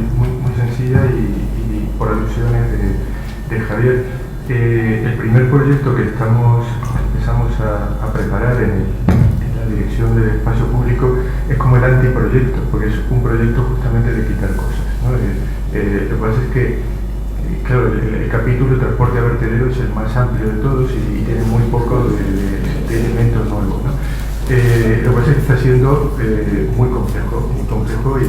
sencilla y por alusiones de Javier. El primer proyecto que empezamos a preparar en la dirección del espacio público es como el antiproyecto, porque es un proyecto justamente de quitar cosas, ¿no? Lo que pasa es que claro, el capítulo de transporte a vertedero es el más amplio de todos y tiene muy poco de elementos nuevos, ¿no? Lo que pasa es que está siendo muy complejo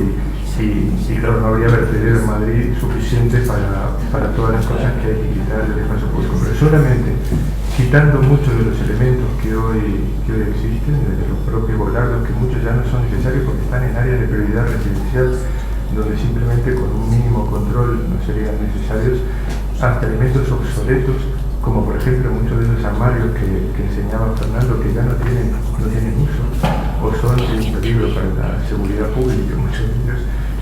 y claro, no habría vertedero en Madrid suficiente para todas las cosas que hay que quitar del espacio público, pero solamente quitando muchos de los elementos que hoy existen, desde los propios volardos, que muchos ya no son necesarios porque están en áreas de prioridad residencial, donde simplemente con un mínimo control no serían necesarios, hasta elementos obsoletos, como por ejemplo muchos de esos armarios que enseñaba Fernando, que ya no tienen uso, o son un peligro para la seguridad pública, muchos de ellos,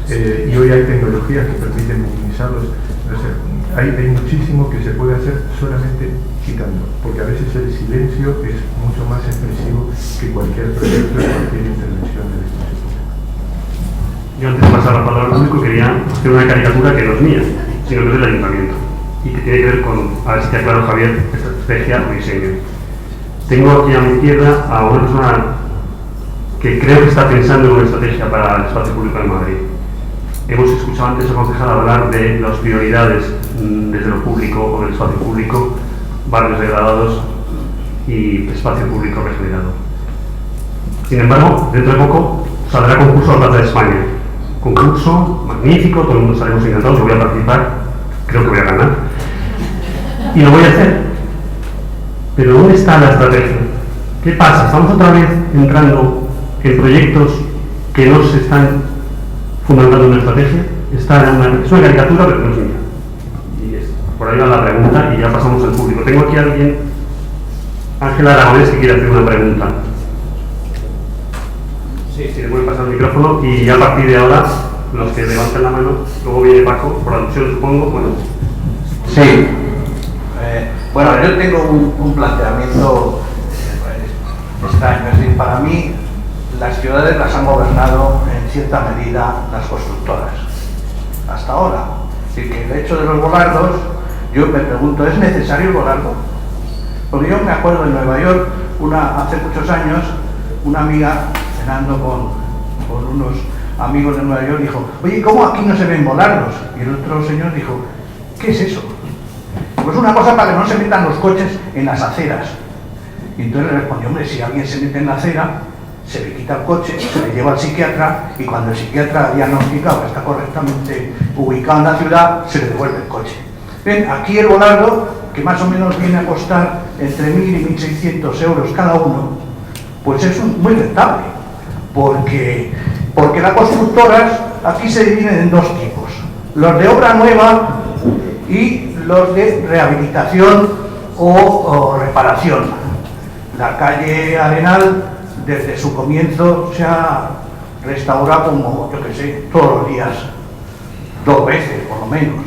y hoy hay tecnologías que permiten minimizarlos. O sea, hay muchísimo que se puede hacer solamente quitando, porque a veces el silencio es mucho más expresivo que cualquier proyecto y cualquier intervención del espacio público. Yo antes de pasar la palabra al público quería hacer una caricatura que no es mía, sino que es del ayuntamiento y que tiene que ver con, a ver si te aclaro, Javier, estrategia o diseño. Tengo aquí a mi izquierda a una persona que creo que está pensando en una estrategia para el espacio público de Madrid. Hemos escuchado antes a concejal hablar de las prioridades desde lo público o del espacio público barrios degradados y espacio público regenerado. Sin embargo, dentro de poco saldrá concurso a la Plaza de España. Concurso magnífico, todo el mundo estaremos encantados, yo voy a participar, creo que voy a ganar. Y lo voy a hacer. Pero ¿dónde está la estrategia? ¿Qué pasa? Estamos otra vez entrando en proyectos que no se están fundamentando en una estrategia. Es una caricatura, pero no es mía. Por ahí va la pregunta y ya pasamos al público. Tengo aquí a alguien, Ángela Aragonés, que quiere hacer una pregunta. Sí, si le pueden pasar el micrófono y a partir de ahora, los que levanten la mano, luego viene Paco, por alusión supongo. Bueno. Sí. Bueno, yo tengo un planteamiento extraño. Es decir, para mí, las ciudades las han gobernado en cierta medida las constructoras. Hasta ahora. Así que el hecho de los volardos, yo me pregunto, ¿es necesario el volardo? Porque yo me acuerdo en Nueva York, hace muchos años, una amiga cenando con unos amigos de Nueva York dijo, oye, ¿cómo aquí no se ven volardos? Y el otro señor dijo, ¿qué es eso? Pues una cosa para que no se metan los coches en las aceras. Y entonces le respondió, hombre, si alguien se mete en la acera, se le quita el coche, se le lleva al psiquiatra y cuando el psiquiatra ha diagnosticado que está correctamente ubicado en la ciudad, se le devuelve el coche. Ven, aquí el volardo, que más o menos viene a costar entre 1.000 y 1.600 euros cada uno, pues es muy rentable, porque las constructoras aquí se dividen en dos tipos, los de obra nueva y los de rehabilitación o reparación. La calle Arenal, desde su comienzo, se ha restaurado como, yo que sé, todos los días, 2 veces por lo menos.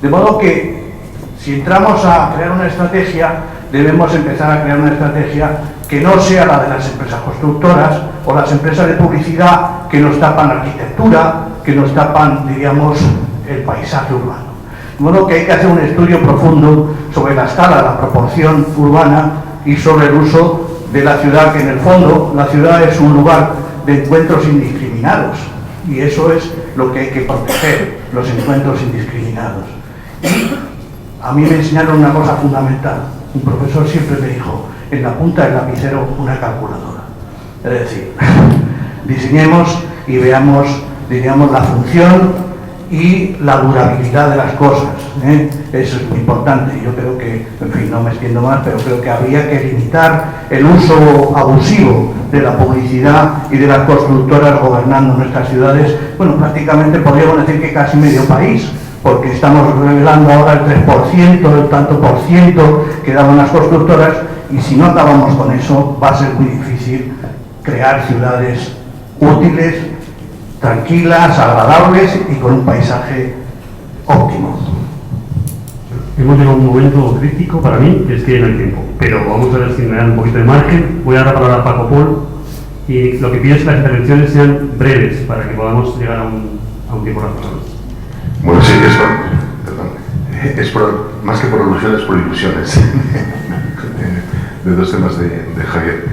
De modo que, si entramos a crear una estrategia, debemos empezar a crear una estrategia que no sea la de las empresas constructoras o las empresas de publicidad que nos tapan la arquitectura, que nos tapan, diríamos, el paisaje urbano. De modo que hay que hacer un estudio profundo sobre la escala, la proporción urbana y sobre el uso de la ciudad, que en el fondo la ciudad es un lugar de encuentros indiscriminados y eso es lo que hay que proteger, los encuentros indiscriminados. Y a mí me enseñaron una cosa fundamental, un profesor siempre me dijo, en la punta del lapicero una calculadora. Es decir, diseñemos y veamos, diríamos, la función y la durabilidad de las cosas, ¿eh? Eso es muy importante. Yo creo que, en fin, no me extiendo más, pero creo que habría que limitar el uso abusivo de la publicidad y de las constructoras gobernando nuestras ciudades. Bueno, prácticamente podríamos decir que casi medio país, porque estamos revelando ahora el 3%, el tanto por ciento que daban las constructoras, y si no acabamos con eso, va a ser muy difícil crear ciudades útiles, tranquilas, agradables y con un paisaje óptimo. Hemos llegado a un momento crítico para mí, que es que no hay tiempo, pero vamos a ver si me dan un poquito de margen. Voy a dar la palabra a Paco Pol y lo que pido es que las intervenciones sean breves para que podamos llegar a un tiempo razonable. Bueno, sí, es más que por alusiones, por ilusiones de dos temas de Javier.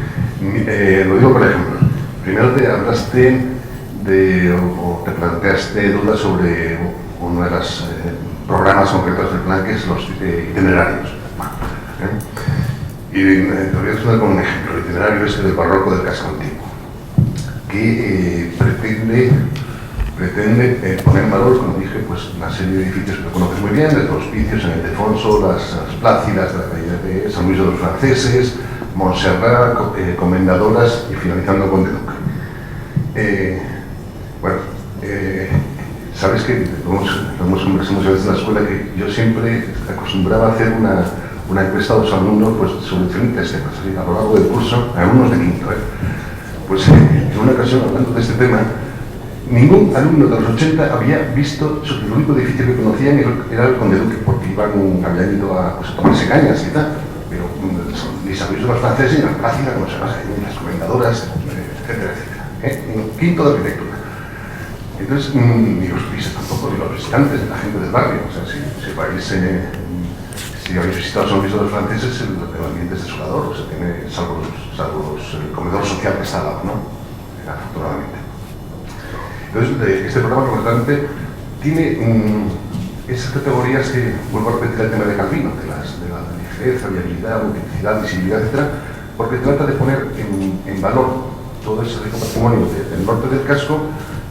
Lo digo por ejemplo. Primero te hablaste o te planteaste dudas sobre uno de los programas concretos del plan, que es los itinerarios. Y te voy a explicar con un ejemplo. El itinerario es el barroco del casco antiguo, que pretende poner en valor, como dije, pues una serie de edificios que conoces muy bien, desde los Hospicios en Ildefonso, las Plácidas de la calle de San Luis de los Franceses, Montserrat, Comendadoras y finalizando con Conde Duque. Sabes que hemos conversado muchas veces en la escuela que yo siempre acostumbraba a hacer una encuesta a los alumnos pues, sobre diferentes temas, ¿sí? A lo largo del curso, alumnos de quinto. Pues en una ocasión, hablando de este tema, ningún alumno de los 80 había visto, el único edificio que conocían era el Conde Duque, porque habían ido a tomarse cañas y tal, pero ni San Luis de los Franceses, ni las Plácidas, como se llama, ni las Comendadoras, etcétera, etcétera. En quinto de arquitectura. Entonces, ni los turistas tampoco, ni los visitantes, ni la gente del barrio. O sea, si habéis visitado San Luis de los Franceses, el ambiente es desolador, o sea, tiene, salvo el comedor social que está al lado, ¿no? Afortunadamente. Entonces, este programa, por lo tanto, tiene esas categorías que, vuelvo a repetir el tema de Calvino, de la ligereza, viabilidad, multiplicidad, visibilidad, etc., porque trata de poner en valor todo ese rico patrimonio del norte del casco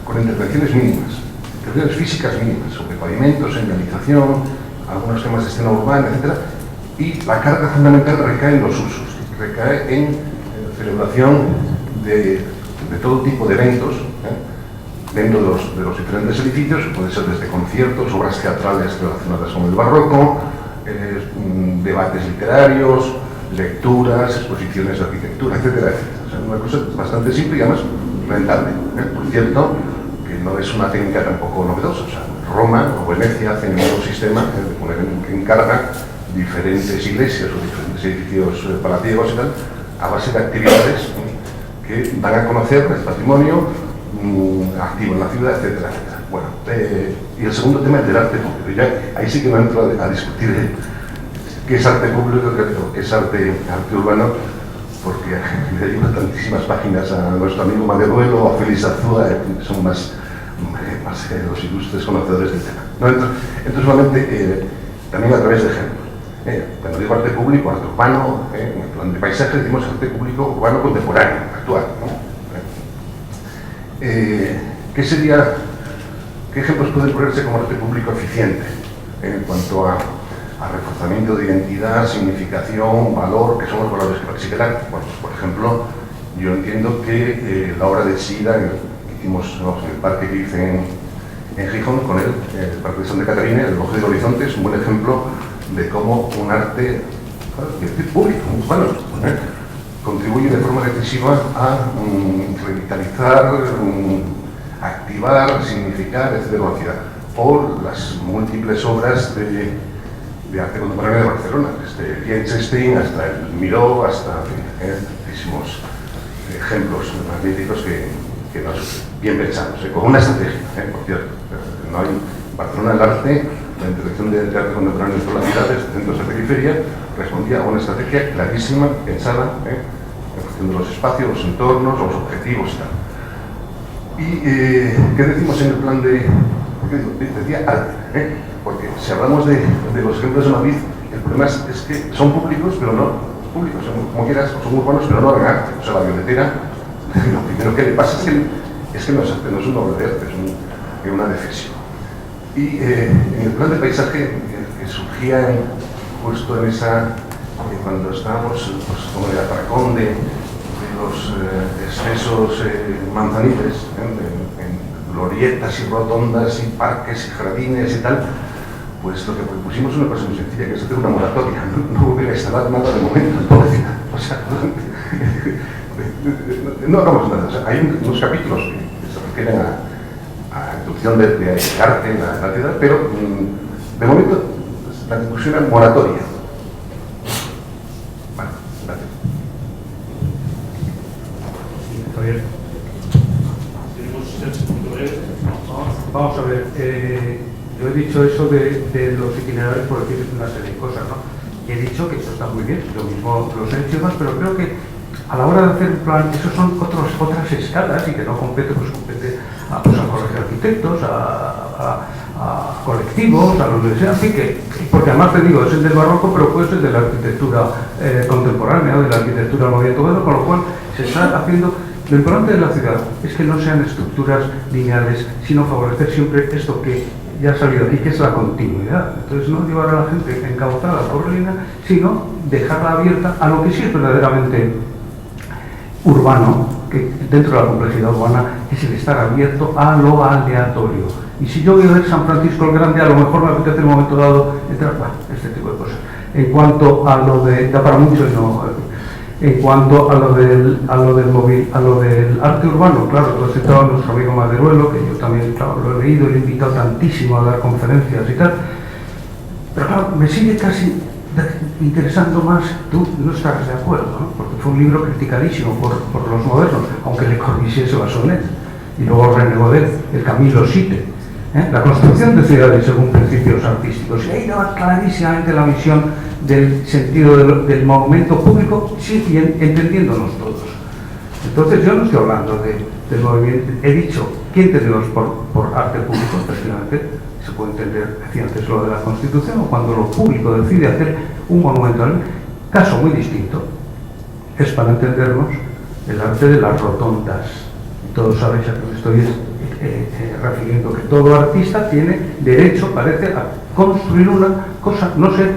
con intervenciones mínimas, intervenciones físicas mínimas, sobre pavimentos, señalización, algunos temas de escena urbana, etc., y la carga fundamental recae en los usos, recae en celebración de todo tipo de eventos, dentro de los diferentes edificios, puede ser desde conciertos, obras teatrales relacionadas con el barroco, debates literarios, lecturas, exposiciones de arquitectura, etcétera, etcétera. O sea, una cosa bastante simple y además rentable. Por cierto, que no es una técnica tampoco novedosa. O sea, Roma o Venecia hacen el mismo sistema de poner en carga diferentes iglesias o diferentes edificios palaciegos y tal, a base de actividades que dan a conocer el patrimonio activo en la ciudad, etcétera, etcétera. Bueno, y el segundo tema es del arte público. Ya, ahí sí que no entro a discutir qué es arte público, qué es arte urbano, porque le digo tantísimas páginas a nuestro amigo Maderuelo o a Félix Arzúa, que son más los ilustres conocedores del tema. No, entro solamente también a través de ejemplos. Cuando digo arte público, arte urbano, en el plan de paisaje decimos arte público urbano contemporáneo, actual, ¿no? ¿Qué ejemplos pueden ponerse como arte público eficiente en cuanto a reforzamiento de identidad, significación, valor, que son los valores que persigue el arte? Bueno, pues, por ejemplo, yo entiendo que la obra de Sida que hicimos en el parque que hice en Gijón con él, el Parque de Santa Catarina, el Bosque del Horizonte, es un buen ejemplo de cómo un arte público, urbano, contribuye de forma decisiva a revitalizar, activar, significar, etc. la ciudad. O las múltiples obras de arte contemporáneo de Barcelona, desde Liechtenstein hasta el Miró, hasta muchísimos ejemplos magníficos que nos bien pensados, con una estrategia, por cierto. No hay Barcelona el arte, la intervención de arte contemporáneo en todas las ciudades, centros de periferia, respondía a una estrategia clarísima, pensada, en función de los espacios, los entornos, los objetivos y tal. ¿Y qué decimos en el plan de...? Porque decía arte, porque si hablamos de los ejemplos de Madrid, el problema es que son públicos, pero no públicos, como quieras, son urbanos, pero no hagan arte. O sea, la violetera, lo primero que le pasa es que no es arte, no es una obra de arte, es una defesión. Y en el plan de paisaje que surgía justo en esa, cuando estábamos pues, como el atracón de los excesos manzaniles, en glorietas y rotondas y parques y jardines y tal, pues lo que propusimos es una cosa muy sencilla, que es hacer una moratoria, no volver a instalar nada de momento, o sea, no hagamos nada. O sea, hay unos capítulos que se refieren a introducción de arte en la ciudad, pero de momento la discusión era moratoria. Vale, gracias. Javier. Vamos a ver, yo he dicho eso de los itinerarios por decir una serie de cosas, ¿no? Y he dicho que eso está muy bien, yo mismo los he hecho más, pero creo que a la hora de hacer un plan, esos son otras escalas y que no compete, pues compete a colegios de arquitectos, a colectivos, a los que sea, así que, porque además te digo, es el del barroco, pero puede ser de la arquitectura contemporánea, de la arquitectura del movimiento moderno, con lo cual se está haciendo. Lo importante de la ciudad es que no sean estructuras lineales, sino favorecer siempre esto que ya ha salido aquí, que es la continuidad. Entonces, no llevar a la gente encauzada por línea, sino dejarla abierta a lo que sí es verdaderamente urbano, que dentro de la complejidad urbana es el estar abierto a lo aleatorio. Y si yo voy a ver San Francisco el Grande, a lo mejor me apetece en un momento dado entrar, este tipo de cosas. En cuanto a lo de, da para mucho y no... En cuanto a lo del arte urbano, claro, lo ha citado nuestro amigo Maderuelo, que yo también lo he leído y le he invitado tantísimo a dar conferencias y tal, pero claro, me sigue casi interesando más, tú no estarás de acuerdo, ¿no? Porque fue un libro criticadísimo por los modernos, aunque Le Corbusier se basó en él, y luego René Godet, el Camilo Sitte, la construcción de ciudades según principios artísticos, y ahí daba clarísimamente la visión del sentido del movimiento público, sí, y entendiéndonos todos. Entonces yo no estoy hablando del movimiento, he dicho, ¿qué entendemos por arte público? Precisamente, Se puede entender, decía antes, lo de la Constitución, o cuando lo público decide hacer un monumento. Caso muy distinto es, para entendernos, el arte de las rotondas. Todos sabéis a qué me estoy refiriendo, que todo artista tiene derecho, parece, a construir una cosa, no sé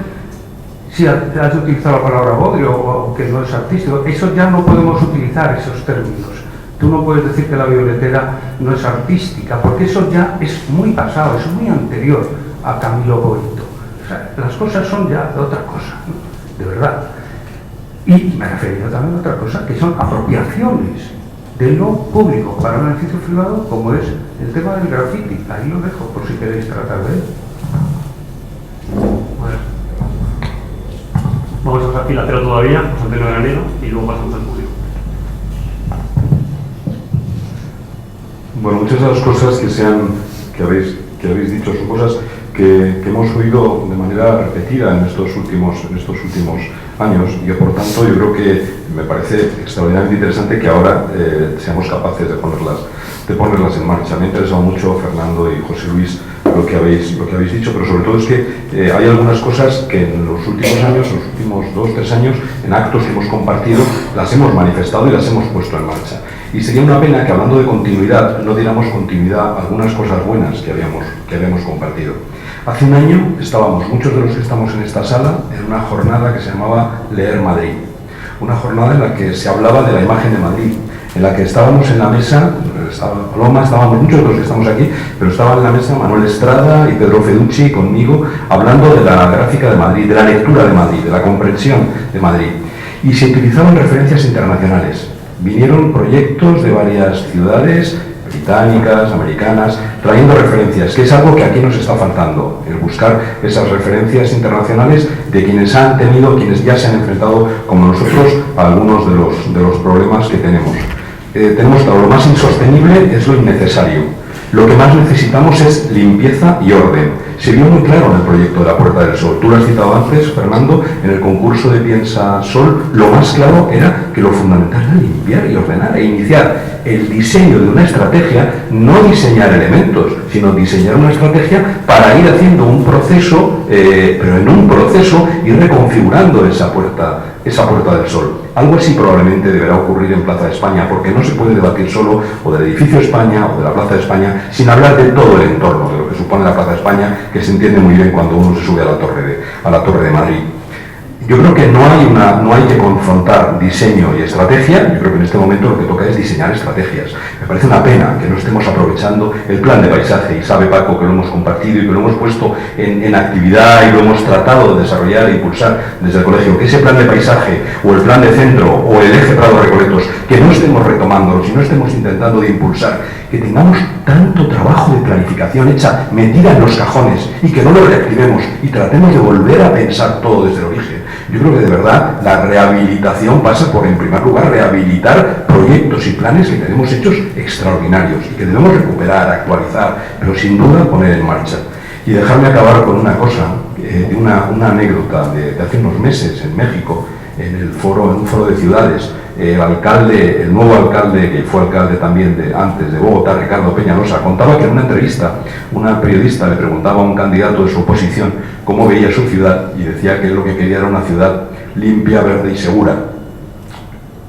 si has utilizado la palabra bodrio o que no es artístico, eso ya no podemos utilizar esos términos. Tú no puedes decir que la violetera no es artística, porque eso ya es muy pasado, es muy anterior a Camilo Boito. O sea, las cosas son ya de otra cosa, ¿no? De verdad. Y me refería también a otra cosa, que son apropiaciones de lo público para beneficio privado, como es el tema del graffiti. Ahí lo dejo, por si queréis tratar de él. Bueno, vamos a hacer filatero todavía, José Antonio Granero, y luego pasamos al público. Bueno, muchas de las cosas que habéis dicho son cosas que hemos oído de manera repetida en estos últimos años, y por tanto yo creo que me parece extraordinariamente interesante que ahora seamos capaces de ponerlas en marcha. Me ha interesado mucho, Fernando y José Luis, lo que habéis dicho, pero sobre todo es que hay algunas cosas que en los últimos años, los últimos 2 o 3 años, en actos que hemos compartido, las hemos manifestado y las hemos puesto en marcha. Y sería una pena que, hablando de continuidad, no diéramos continuidad a algunas cosas buenas que habíamos compartido. Hace un año estábamos, muchos de los que estamos en esta sala, en una jornada que se llamaba Leer Madrid. Una jornada en la que se hablaba de la imagen de Madrid, en la que estábamos en la mesa, estaba Paloma, estábamos muchos de los que estamos aquí, pero estaban en la mesa Manuel Estrada y Pedro Feducci conmigo, hablando de la gráfica de Madrid, de la lectura de Madrid, de la comprensión de Madrid. Y se utilizaban referencias internacionales. Vinieron proyectos de varias ciudades, británicas, americanas, trayendo referencias, que es algo que aquí nos está faltando, el buscar esas referencias internacionales de quienes ya se han enfrentado, como nosotros, a algunos de los problemas que tenemos. Tenemos claro, lo más insostenible es lo innecesario. Lo que más necesitamos es limpieza y orden. Se vio muy claro en el proyecto de la Puerta del Sol. Tú lo has citado antes, Fernando, en el concurso de Piensa Sol, lo más claro era que lo fundamental era limpiar y ordenar e iniciar el diseño de una estrategia, no diseñar elementos, sino diseñar una estrategia para ir haciendo un proceso, pero en un proceso ir reconfigurando esa Puerta del Sol. Algo así probablemente deberá ocurrir en Plaza de España, porque no se puede debatir solo o del edificio España o de la Plaza de España sin hablar de todo el entorno, de lo que supone la Plaza de España, que se entiende muy bien cuando uno se sube a la Torre de Madrid. Yo creo que no hay que confrontar diseño y estrategia. Yo creo que en este momento lo que toca es diseñar estrategias. Me parece una pena que no estemos aprovechando el plan de paisaje, y sabe Paco que lo hemos compartido y que lo hemos puesto en actividad y lo hemos tratado de desarrollar e impulsar desde el colegio, que ese plan de paisaje o el plan de centro o el eje Prado Recoletos, que no estemos retomándolos y no estemos intentando de impulsar, que tengamos tanto trabajo de planificación hecha, metida en los cajones, y que no lo reactivemos y tratemos de volver a pensar todo desde el origen. Yo creo que de verdad la rehabilitación pasa por, en primer lugar, rehabilitar proyectos y planes que tenemos hechos extraordinarios y que debemos recuperar, actualizar, pero sin duda poner en marcha. Y dejarme acabar con una cosa, de una anécdota de hace unos meses en México, en un foro de ciudades. El nuevo alcalde, que fue alcalde también antes de Bogotá, Ricardo Peñalosa, contaba que en una entrevista una periodista le preguntaba a un candidato de su oposición cómo veía su ciudad, y decía que lo que quería era una ciudad limpia, verde y segura.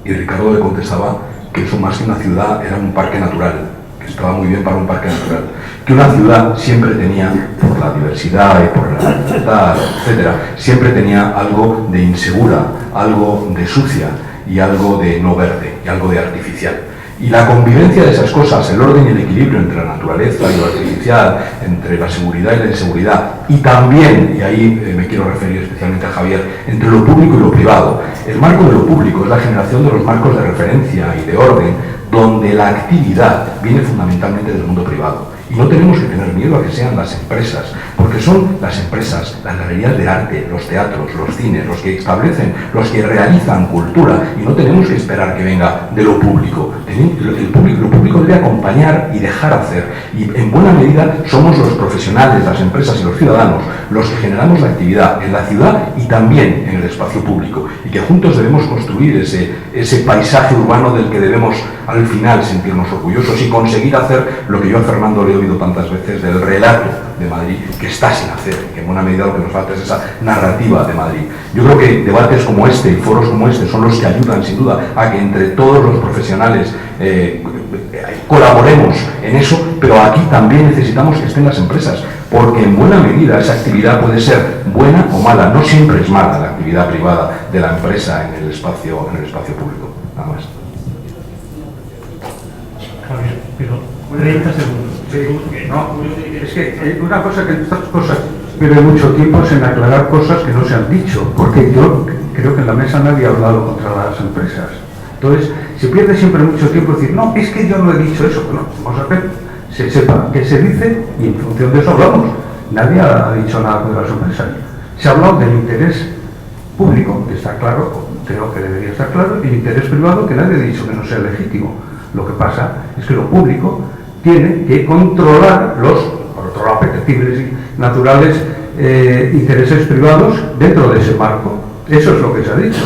Y Ricardo le contestaba que eso, más que una ciudad, era un parque natural, que estaba muy bien para un parque natural, que una ciudad siempre tenía, por la diversidad y por la libertad, etcétera, siempre tenía algo de insegura, algo de sucia y algo de no verde, y algo de artificial. Y la convivencia de esas cosas, el orden y el equilibrio entre la naturaleza y lo artificial, entre la seguridad y la inseguridad, y también, y ahí me quiero referir especialmente a Javier, entre lo público y lo privado. El marco de lo público es la generación de los marcos de referencia y de orden, donde la actividad viene fundamentalmente del mundo privado. Y no tenemos que tener miedo a que sean las empresas, porque porque son las empresas, las galerías de arte, los teatros, los cines, los que establecen, los que realizan cultura, y no tenemos que esperar que venga de lo público. Lo público debe acompañar y dejar hacer, y en buena medida somos los profesionales, las empresas y los ciudadanos los que generamos la actividad en la ciudad y también en el espacio público, y que juntos debemos construir ese paisaje urbano del que debemos al final sentirnos orgullosos y conseguir hacer lo que yo a Fernando le he oído tantas veces del relato de Madrid, que está sin hacer, que en buena medida lo que nos falta es esa narrativa de Madrid. Yo creo que debates como este y foros como este son los que ayudan sin duda a que entre todos los profesionales colaboremos en eso, pero aquí también necesitamos que estén las empresas, porque en buena medida esa actividad puede ser buena o mala, no siempre es mala la actividad privada de la empresa en el espacio público, nada más. Javier, pero 30 segundos. Sí, no, es que una cosa que estas cosas pierde mucho tiempo es en aclarar cosas que no se han dicho, porque yo creo que en la mesa nadie ha hablado contra las empresas. Entonces, se pierde siempre mucho tiempo decir, no, es que yo no he dicho eso. Bueno, vamos a ver, se sepa qué se dice y en función de eso hablamos. Nadie ha dicho nada contra las empresas. Se ha hablado del interés público, que está claro, creo que debería estar claro, y el interés privado, que nadie ha dicho que no sea legítimo. Lo que pasa es que lo público tiene que controlar los, por otro lado, apetecibles y naturales intereses privados dentro de ese marco. Eso es lo que se ha dicho.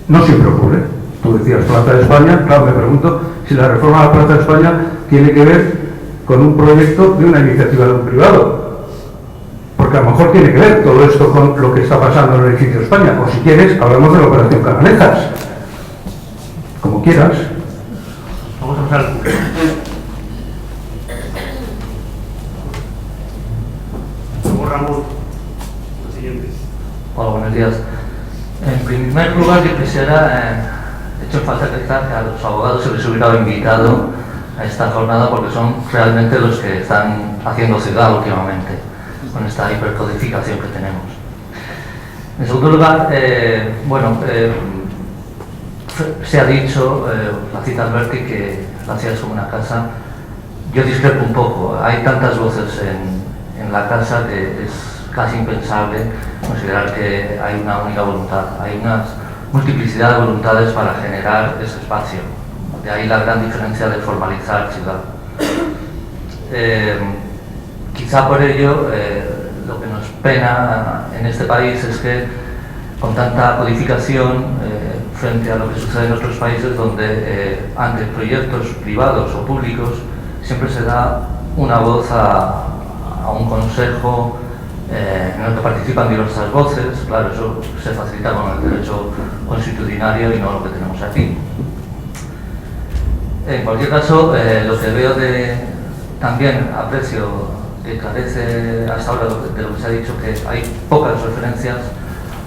No siempre ocurre. Tú decías Plaza de España, claro, me pregunto si la reforma de la Plaza de España tiene que ver con un proyecto de una iniciativa de un privado. Porque a lo mejor tiene que ver todo esto con lo que está pasando en el edificio España. O si quieres, hablamos de la operación Canalejas. Como quieras. Vamos a pasar al público. Luego Ramón, los siguientes. Hola, buenos días. En primer lugar, yo quisiera, he hecho falta pensar que a los abogados se les hubiera invitado a esta jornada porque son realmente los que están haciendo ciudad últimamente, con esta hipercodificación que tenemos. En segundo lugar, se ha dicho, la cita Alberti, que la ciudad es como una casa. Yo discrepo un poco. Hay tantas voces en la casa que es casi impensable considerar que hay una única voluntad. Hay una multiplicidad de voluntades para generar ese espacio. De ahí la gran diferencia de formalizar ciudad. Quizá por ello lo que nos pena en este país es que con tanta codificación frente a lo que sucede en otros países donde ante proyectos privados o públicos siempre se da una voz a un consejo en el que participan diversas voces. Claro, eso se facilita con el derecho constitucionario y no lo que tenemos aquí. En cualquier caso, lo que veo también aprecio que carece hasta ahora de lo que se ha dicho, que hay pocas referencias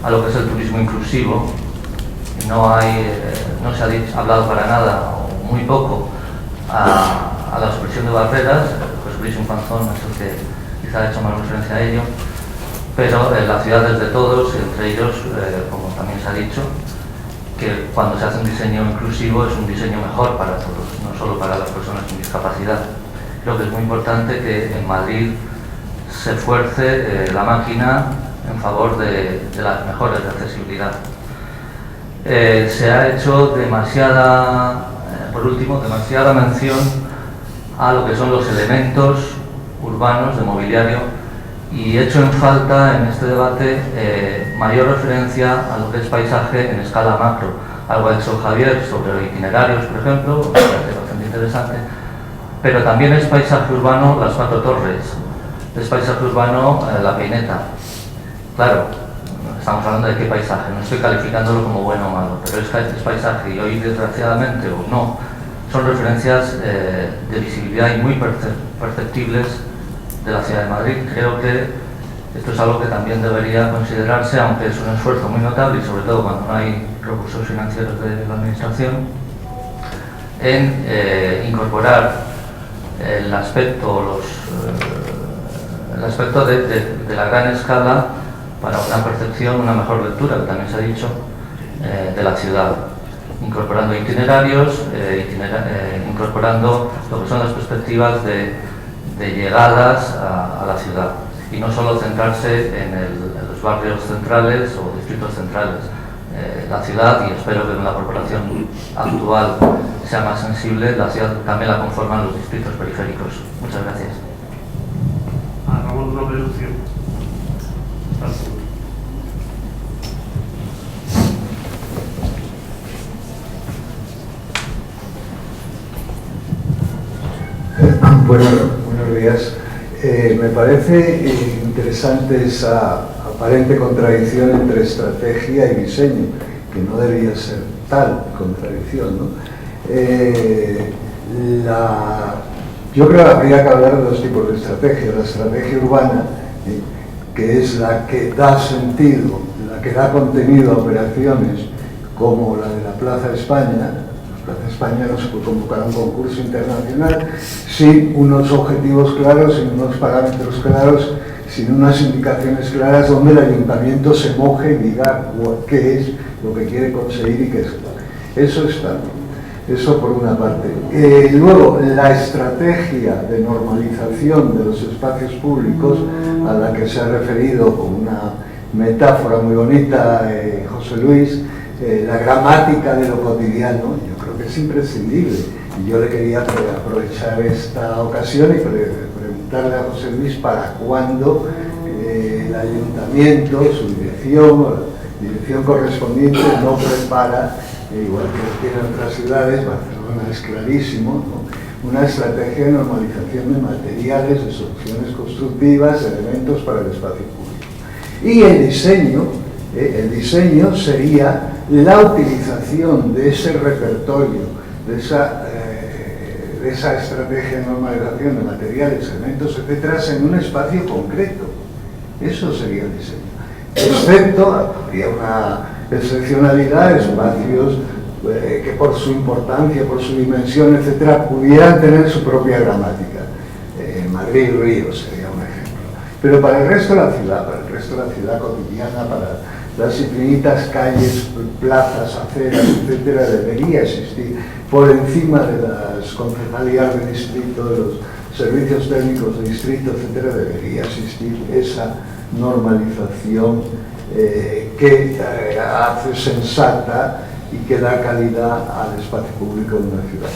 a lo que es el turismo inclusivo. No se ha hablado para nada, o muy poco, a la supresión de barreras. José Luis Infanzón es el que quizá ha hecho más referencia a ello, pero la ciudad es de todos, entre ellos, como también se ha dicho, que cuando se hace un diseño inclusivo es un diseño mejor para todos, no solo para las personas con discapacidad. Creo que es muy importante que en Madrid se esfuerce la máquina en favor de las mejoras de accesibilidad. Se ha hecho por último, demasiada mención a lo que son los elementos urbanos de mobiliario, y he hecho en falta en este debate mayor referencia a lo que es paisaje en escala macro. Algo ha hecho Javier sobre itinerarios, por ejemplo, me parece bastante interesante, pero también es paisaje urbano las Cuatro Torres, es paisaje urbano la Peineta. Claro, estamos hablando de qué paisaje, no estoy calificándolo como bueno o malo, pero es paisaje, y hoy desgraciadamente o no, son referencias de visibilidad y muy perceptibles de la ciudad de Madrid. Creo que esto es algo que también debería considerarse, aunque es un esfuerzo muy notable y sobre todo cuando no hay recursos financieros de la administración, en incorporar el aspecto de la gran escala para una percepción, una mejor lectura, que también se ha dicho, de la ciudad, incorporando itinerarios, incorporando lo que son las perspectivas de llegadas a la ciudad. y no solo centrarse en los barrios centrales o distritos centrales. La ciudad, y espero que con la corporación actual sea más sensible, la ciudad también la conforman los distritos periféricos. Muchas gracias. Hagamos una reducción. Buenos días. Me parece interesante esa aparente contradicción entre estrategia y diseño, que no debería ser tal contradicción, ¿no? Yo creo que habría que hablar de dos tipos de estrategia. La estrategia urbana, que es la que da sentido, la que da contenido a operaciones como la de la Plaza de España. La Plaza de España no se puede convocar a un concurso internacional sin unos objetivos claros, sin unos parámetros claros, sin unas indicaciones claras donde el ayuntamiento se moje y diga qué es lo que quiere conseguir y qué es. Eso está. Eso por una parte. Luego, la estrategia de normalización de los espacios públicos, a la que se ha referido con una metáfora muy bonita José Luis, la gramática de lo cotidiano, yo creo que es imprescindible. Y yo le quería aprovechar esta ocasión y preguntarle a José Luis para cuándo el ayuntamiento, su dirección, la dirección correspondiente, no prepara, igual que lo tienen otras ciudades, Barcelona es clarísimo, ¿no?, una estrategia de normalización de materiales, de soluciones constructivas, elementos para el espacio público. Y el diseño sería la utilización de ese repertorio, de esa estrategia de normalización de materiales, elementos, etcétera, en un espacio concreto. Eso sería el diseño. Excepto, habría una excepcionalidad, espacios que por su importancia, por su dimensión, etcétera, pudieran tener su propia gramática. Madrid-Río sería un ejemplo. Pero para el resto de la ciudad, cotidiana, para las infinitas calles, plazas, aceras, etcétera, debería existir, por encima de las concejalías de distrito, de los servicios técnicos de distrito, etcétera, debería existir esa normalización que hace sensata y que da calidad al espacio público de una ciudad.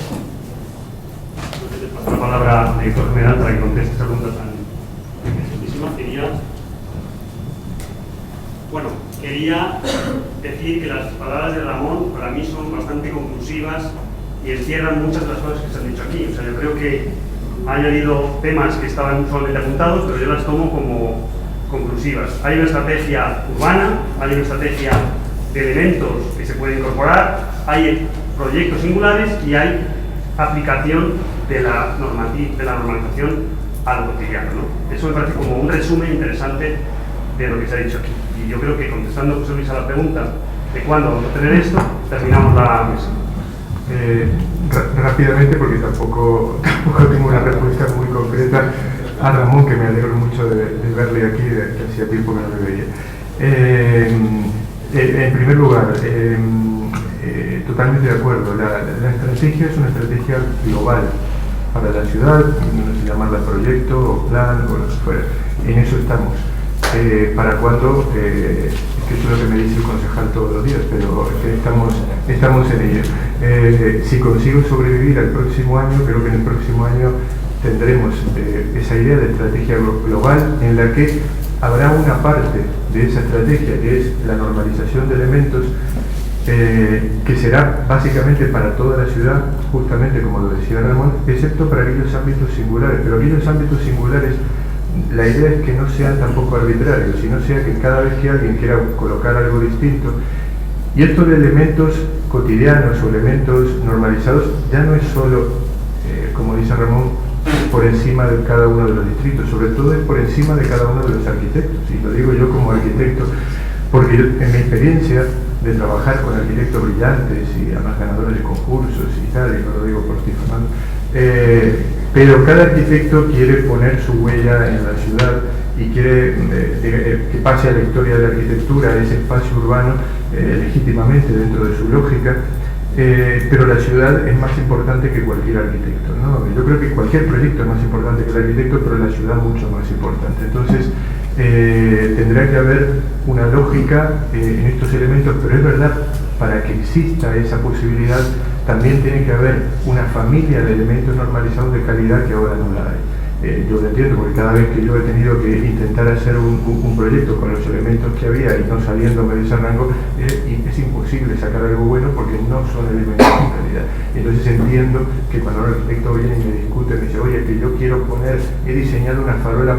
Paso la palabra al director general para que conteste esa pregunta tan sencillísima. Quería decir que las palabras de Ramón para mí son bastante conclusivas y encierran muchas de las cosas que se han dicho aquí. O sea, yo creo que ha añadido temas que estaban solamente apuntados, pero yo las tomo como conclusivas. Hay una estrategia urbana, hay una estrategia de elementos que se pueden incorporar, hay proyectos singulares y hay aplicación de la normalización a lo cotidiano, ¿no? Eso me parece como un resumen interesante de lo que se ha dicho aquí. Y yo creo que contestando José Luis a la pregunta de cuándo vamos a tener esto, terminamos la mesa. Rápidamente, porque tampoco tengo una respuesta muy concreta a Ramón, que me alegro mucho de verle aquí, que hacía tiempo que no le veía. En primer lugar, totalmente de acuerdo, la estrategia es una estrategia global para la ciudad, no sé llamarla proyecto o plan o lo que fuera, en eso estamos. Para cuando, que eso es lo que me dice el concejal todos los días, pero estamos en ello. Si consigo sobrevivir al próximo año, creo que en el próximo año tendremos esa idea de estrategia global en la que habrá una parte de esa estrategia que es la normalización de elementos que será básicamente para toda la ciudad, justamente como lo decía Ramón, excepto para aquellos ámbitos singulares, pero aquellos ámbitos singulares la idea es que no sean tampoco arbitrarios, sino sea que cada vez que alguien quiera colocar algo distinto, y estos elementos cotidianos o elementos normalizados ya no es solo, como dice Ramón, por encima de cada uno de los distritos, sobre todo es por encima de cada uno de los arquitectos, y lo digo yo como arquitecto, porque en mi experiencia de trabajar con arquitectos brillantes y además ganadores de concursos y tal, y no lo digo por ti, Fernando, pero cada arquitecto quiere poner su huella en la ciudad y quiere que pase a la historia de la arquitectura, ese espacio urbano, legítimamente dentro de su lógica, pero la ciudad es más importante que cualquier arquitecto, ¿no? Yo creo que cualquier proyecto es más importante que el arquitecto, pero la ciudad mucho más importante. Entonces, tendrá que haber una lógica en estos elementos, pero es verdad, para que exista esa posibilidad, también tiene que haber una familia de elementos normalizados de calidad que ahora no la hay. Yo lo entiendo, porque cada vez que yo he tenido que intentar hacer un proyecto con los elementos que había y no saliéndome de ese rango, es imposible sacar algo bueno porque no son elementos de calidad. Entonces entiendo que cuando un arquitecto viene y me discute, me dice, oye, que yo quiero poner, he diseñado una farola,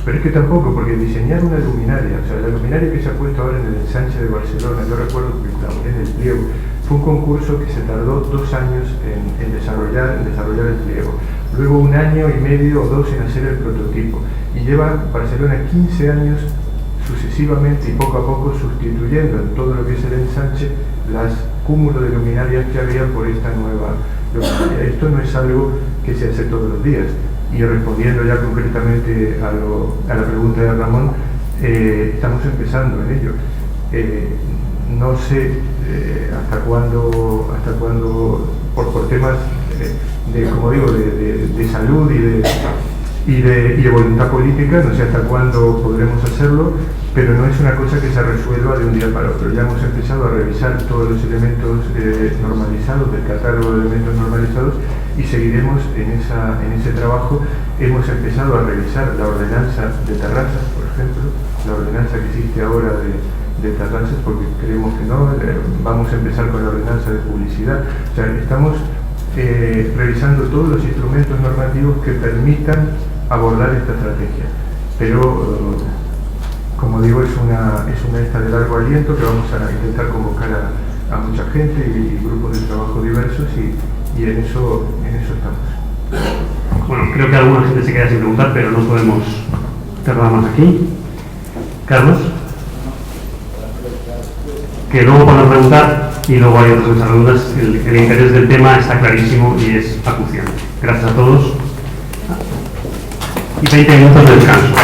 pero es que tampoco, porque diseñar una luminaria, o sea, la luminaria que se ha puesto ahora en el ensanche de Barcelona, yo recuerdo que laboré en el pliego, fue un concurso que se tardó 2 años en desarrollar el pliego. Luego 1 año y medio o 2 en hacer el prototipo. Y lleva Barcelona 15 años sucesivamente y poco a poco sustituyendo en todo lo que es el ensanche las cúmulos de luminarias que había por esta nueva luminaria. Esto no es algo que se hace todos los días. Y respondiendo ya concretamente a la pregunta de Ramón, estamos empezando en ello. No sé hasta cuándo por temas como digo, de salud y de voluntad política, no sé hasta cuándo podremos hacerlo, pero no es una cosa que se resuelva de un día para otro. Ya hemos empezado a revisar todos los elementos normalizados, del catálogo de elementos normalizados, y seguiremos en ese trabajo. Hemos empezado a revisar la ordenanza de terrazas, por ejemplo, la ordenanza que existe ahora de terrazas, porque creemos que no. Vamos a empezar con la ordenanza de publicidad. O sea, estamos revisando todos los instrumentos normativos que permitan abordar esta estrategia. Pero, como digo, es una esta de largo aliento que vamos a intentar convocar a mucha gente y grupos de trabajo diversos y en eso estamos. Bueno, creo que alguna gente se queda sin preguntar, pero no podemos cerrar más aquí. Carlos, que luego podemos preguntar y luego hay otras preguntas. El interés del tema está clarísimo y es acuciante. Gracias a todos y 20 minutos de descanso.